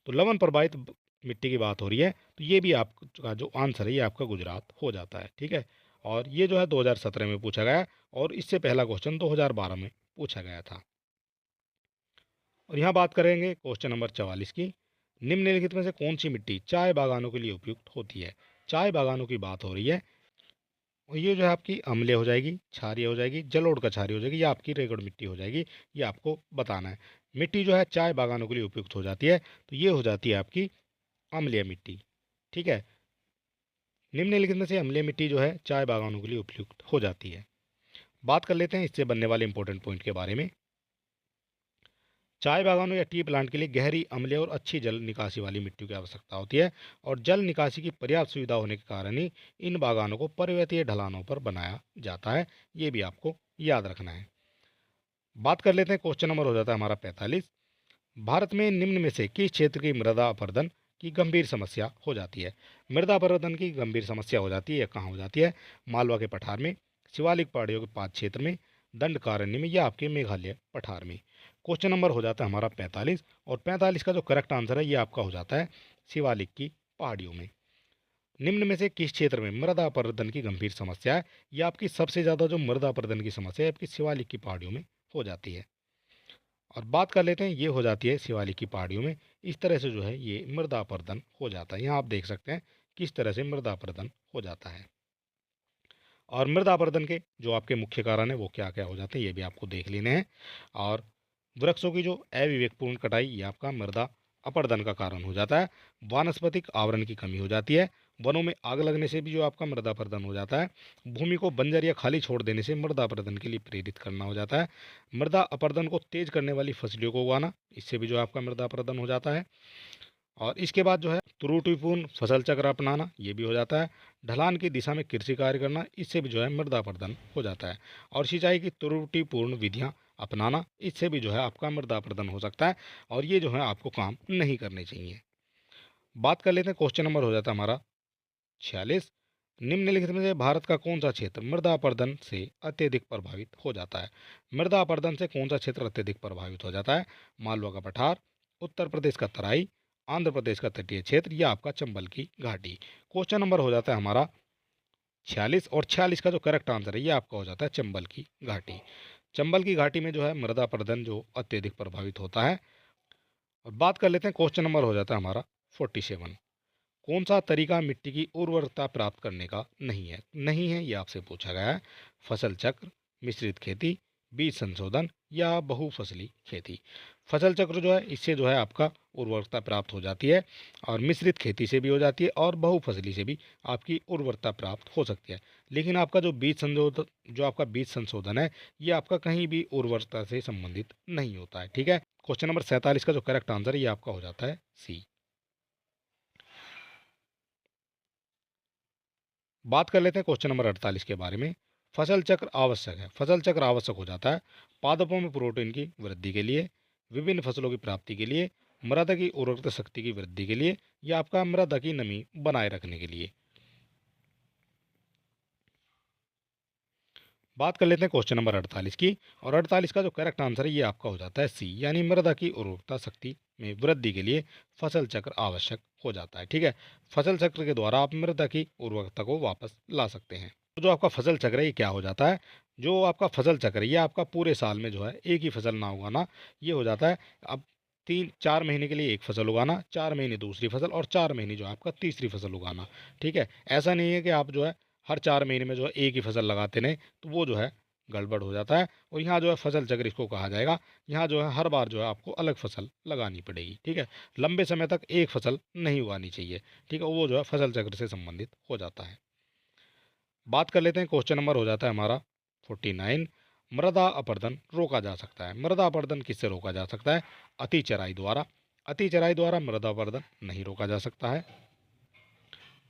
तो लवन प्रभावित मिट्टी की बात हो रही है, तो ये भी आपका जो आंसर है ये आपका गुजरात हो जाता है। ठीक है, और ये जो है 2017 में पूछा गया है, और इससे पहला क्वेश्चन 2012 में पूछा गया था। और यहाँ बात करेंगे क्वेश्चन नंबर 44 की। निम्नलिखित में से कौन सी मिट्टी चाय बागानों के लिए उपयुक्त होती है? चाय बागानों की बात हो रही है, और ये जो है आपकी अम्लीय हो जाएगी, क्षारीय हो जाएगी, जलोढ़ का क्षारीय हो जाएगी, या आपकी रेगड़ मिट्टी हो जाएगी, ये आपको बताना है। मिट्टी जो है चाय बागानों के लिए उपयुक्त हो जाती है, तो ये हो जाती है आपकी अम्लीय मिट्टी। ठीक है, निम्नलिखित में से अम्लीय मिट्टी जो है चाय बागानों के लिए उपयुक्त हो जाती है। बात कर लेते हैं इससे बनने वाले इंपॉर्टेंट पॉइंट के बारे में। चाय बागानों या टी प्लांट के लिए गहरी, अम्लीय और अच्छी जल निकासी वाली मिट्टी की आवश्यकता होती है, और जल निकासी की पर्याप्त सुविधा होने के कारण ही इन बागानों को पर्वतीय ढलानों पर बनाया जाता है। ये भी आपको याद रखना है। बात कर लेते हैं, क्वेश्चन नंबर हो जाता है हमारा 45। भारत में निम्न में से किस क्षेत्र की मृदा अपरदन की गंभीर समस्या हो जाती है? मृदा अपरदन की गंभीर समस्या हो जाती है, कहाँ हो जाती है? मालवा के पठार में, शिवालिक पहाड़ियों के पाद क्षेत्र में, दंडकारण्य में, या आपके मेघालय पठार में? क्वेश्चन नंबर हो जाता है हमारा 45, और 45 का जो करेक्ट आंसर है ये आपका हो जाता है शिवालिक की पहाड़ियों में। निम्न में से किस क्षेत्र में मृदा अपरदन की गंभीर समस्या है? ये आपकी सबसे ज़्यादा जो मृदा अपरदन की समस्या है आपकी शिवालिक की पहाड़ियों में हो जाती है। और बात कर लेते हैं, ये हो जाती है शिवालिक की पहाड़ियों में। इस तरह से जो है ये मृदा अपरदन हो जाता है। यहाँ आप देख सकते हैं किस तरह से मृदा अपरदन हो जाता है। और मृदा अपरदन के जो आपके मुख्य कारण है वो क्या क्या हो जाते हैं ये भी आपको देख लेने हैं। और वृक्षों की जो अविवेकपूर्ण कटाई ये आपका मृदा अपरदन का कारण हो जाता है। वानस्पतिक आवरण की कमी हो जाती है। वनों में आग लगने से भी जो आपका मृदा अपरदन हो जाता है। भूमि को बंजर या खाली छोड़ देने से मृदा अपरदन के लिए प्रेरित करना हो जाता है। मृदा अपरदन को तेज करने वाली फसलों को उगाना, इससे भी जो आपका मृदा अपरदन हो जाता है। और इसके बाद जो है त्रुटिपूर्ण फसल चक्र अपनाना, ये भी हो जाता है। ढलान की दिशा में कृषि कार्य करना, इससे भी जो है मृदा अपरदन हो जाता है। और सिंचाई की त्रुटिपूर्ण विधियां अपनाना, इससे भी जो है आपका मृदा अपरदन हो सकता है और ये जो है आपको काम नहीं करने चाहिए। बात कर लेते हैं, क्वेश्चन नंबर हो जाता है हमारा 46। निम्नलिखित में से भारत का कौन सा क्षेत्र मृदा अपरदन से अत्यधिक प्रभावित हो जाता है? मृदा अपरदन से कौन सा क्षेत्र अत्यधिक प्रभावित हो जाता है? मालवा का पठार, उत्तर प्रदेश का तराई, आंध्र प्रदेश का तटीय क्षेत्र या आपका चंबल की घाटी। क्वेश्चन नंबर हो जाता है हमारा 46 और 46 का जो करेक्ट आंसर है ये आपका हो जाता है चंबल की घाटी। चंबल की घाटी में जो है मृदा अपरदन जो अत्यधिक प्रभावित होता है। और बात कर लेते हैं, क्वेश्चन नंबर हो जाता है हमारा 47। कौन सा तरीका मिट्टी की उर्वरता प्राप्त करने का नहीं है ये आपसे पूछा गया है? फसल चक्र, मिश्रित खेती, बीज संशोधन या बहुफसली खेती। फसल चक्र जो है इससे जो है आपका उर्वरता प्राप्त हो जाती है और मिश्रित खेती से भी हो जाती है और बहुफसली से भी आपकी उर्वरता प्राप्त हो सकती है। लेकिन आपका जो बीज संशोधन है ये आपका कहीं भी उर्वरता से संबंधित नहीं होता है। ठीक है, क्वेश्चन नंबर 47 का जो करेक्ट आंसर है ये आपका हो जाता है सी। बात कर लेते हैं क्वेश्चन नंबर 48 के बारे में। फसल चक्र आवश्यक है, फसल चक्र आवश्यक हो जाता है पादपों में प्रोटीन की वृद्धि के लिए, विभिन्न फसलों की प्राप्ति के लिए, मृदा की उर्वरक शक्ति की वृद्धि के लिए या आपका मृदा की नमी बनाए रखने के लिए। बात कर लेते हैं क्वेश्चन नंबर 48 की, और 48 का जो करेक्ट आंसर है ये आपका हो जाता है सी, यानी मृदा की उर्वरकता शक्ति में वृद्धि के लिए फसल चक्र आवश्यक हो जाता है। ठीक है, फसल चक्र के द्वारा आप मृदा की उर्वरकता को वापस ला सकते हैं। तो जो आपका फसल चक्र है ये क्या हो जाता है? जो आपका फसल चक्र है ये आपका पूरे साल में जो है एक ही फसल ना उगाना, ये हो जाता है। अब 3-4 महीने के लिए एक फसल उगाना, 4 महीने दूसरी फसल और 4 महीने जो है आपका तीसरी फसल उगाना। ठीक है, ऐसा नहीं है कि आप जो है हर 4 महीने में जो है एक ही फसल लगाते नहीं, तो वो जो है गड़बड़ हो जाता है। और यहाँ जो है फसल चक्र इसको कहा जाएगा। यहाँ जो है हर बार जो है आपको अलग फसल लगानी पड़ेगी। ठीक है, लंबे समय तक एक फसल नहीं उगानी चाहिए। ठीक है, वो जो है फसल चक्र से संबंधित हो जाता है। बात कर लेते हैं, क्वेश्चन नंबर हो जाता है हमारा 49। मृदा अपरदन रोका जा सकता है, मृदा अपरदन किससे रोका जा सकता है? अति चराई द्वारा, अति चराई द्वारा मृदा अपरदन नहीं रोका जा सकता है।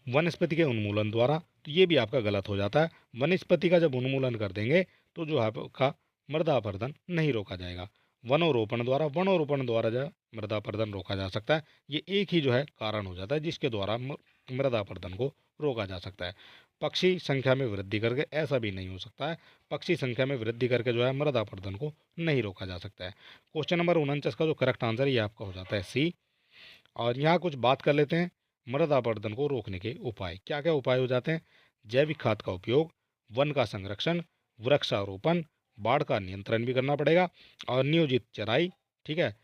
वनस्पति के उन्मूलन द्वारा, तो ये भी आपका गलत हो जाता है। वनस्पति का जब उन्मूलन कर देंगे तो जो है आपका मृदा अपरदन नहीं रोका जाएगा। वनोरोपण द्वारा, वनोरोपण द्वारा जो है मृदा अपरदन रोका जा सकता है। ये एक ही जो है कारण हो जाता है जिसके द्वारा मृदा अपरदन को रोका जा सकता है। पक्षी संख्या में वृद्धि करके ऐसा भी नहीं हो सकता है। पक्षी संख्या में वृद्धि करके जो है मृदा अपरदन को नहीं रोका जा सकता है। क्वेश्चन नंबर 49 का जो करेक्ट आंसर है ये आपका हो जाता है सी। और यहाँ कुछ बात कर लेते हैं, मृदा अपरदन को रोकने के उपाय क्या क्या उपाय हो जाते हैं? जैविक खाद का उपयोग, वन का संरक्षण, वृक्षारोपण, बाढ़ का नियंत्रण भी करना पड़ेगा और नियोजित चराई। ठीक है,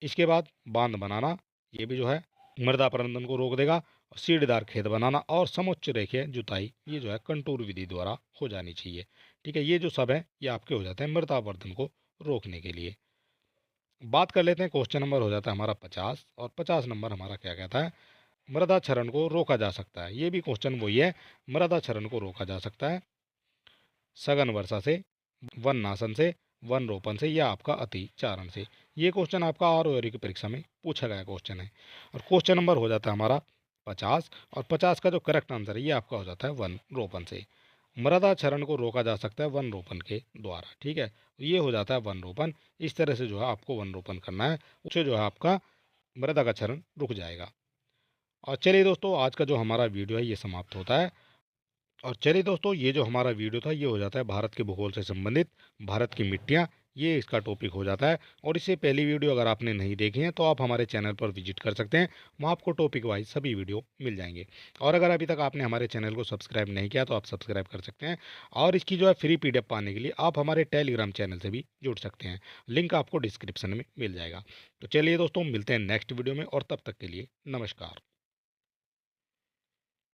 इसके बाद बांध बनाना, ये भी जो है मृदा अपरदन को रोक देगा। और सीढ़ीदार खेत बनाना और समुच्च रेखीय जुताई, ये जो है कंटूर विधि द्वारा हो जानी चाहिए। ठीक है, ये जो सब है ये आपके हो जाते हैं मृदा अपरदन को रोकने के लिए। बात कर लेते हैं, क्वेश्चन नंबर हो जाता है हमारा 50, और 50 नंबर हमारा क्या कहता है? मृदा क्षरण को रोका जा सकता है, ये भी क्वेश्चन वही है। मृदा क्षरण को रोका जा सकता है सघन वर्षा से, वन नाशन से, वन रोपण से या आपका अतिचारण से। ये क्वेश्चन आपका आर की परीक्षा में पूछा गया क्वेश्चन है। और क्वेश्चन नंबर हो जाता है हमारा 50, और 50 का जो करेक्ट आंसर है ये आपका हो जाता है वन रोपण से। मृदा क्षरण को रोका जा सकता है वन रोपण के द्वारा। ठीक है, ये हो जाता है वन रोपण। इस तरह से जो है आपको वन रोपण करना है, उससे जो है आपका मृदा का क्षरण रुक जाएगा। और चलिए दोस्तों, आज का जो हमारा वीडियो है ये समाप्त होता है। और चलिए दोस्तों, ये जो हमारा वीडियो था ये हो जाता है भारत के भूगोल से संबंधित, भारत की मिट्टियाँ, ये इसका टॉपिक हो जाता है। और इससे पहली वीडियो अगर आपने नहीं देखी है तो आप हमारे चैनल पर विजिट कर सकते हैं, वहाँ आपको टॉपिक वाइज सभी वीडियो मिल जाएंगे। और अगर अभी तक आपने हमारे चैनल को सब्सक्राइब नहीं किया तो आप सब्सक्राइब कर सकते हैं। और इसकी जो है फ्री PDF पाने के लिए आप हमारे टेलीग्राम चैनल से भी जुड़ सकते हैं, लिंक आपको डिस्क्रिप्शन में मिल जाएगा। तो चलिए दोस्तों, मिलते हैं नेक्स्ट वीडियो में, और तब तक के लिए नमस्कार।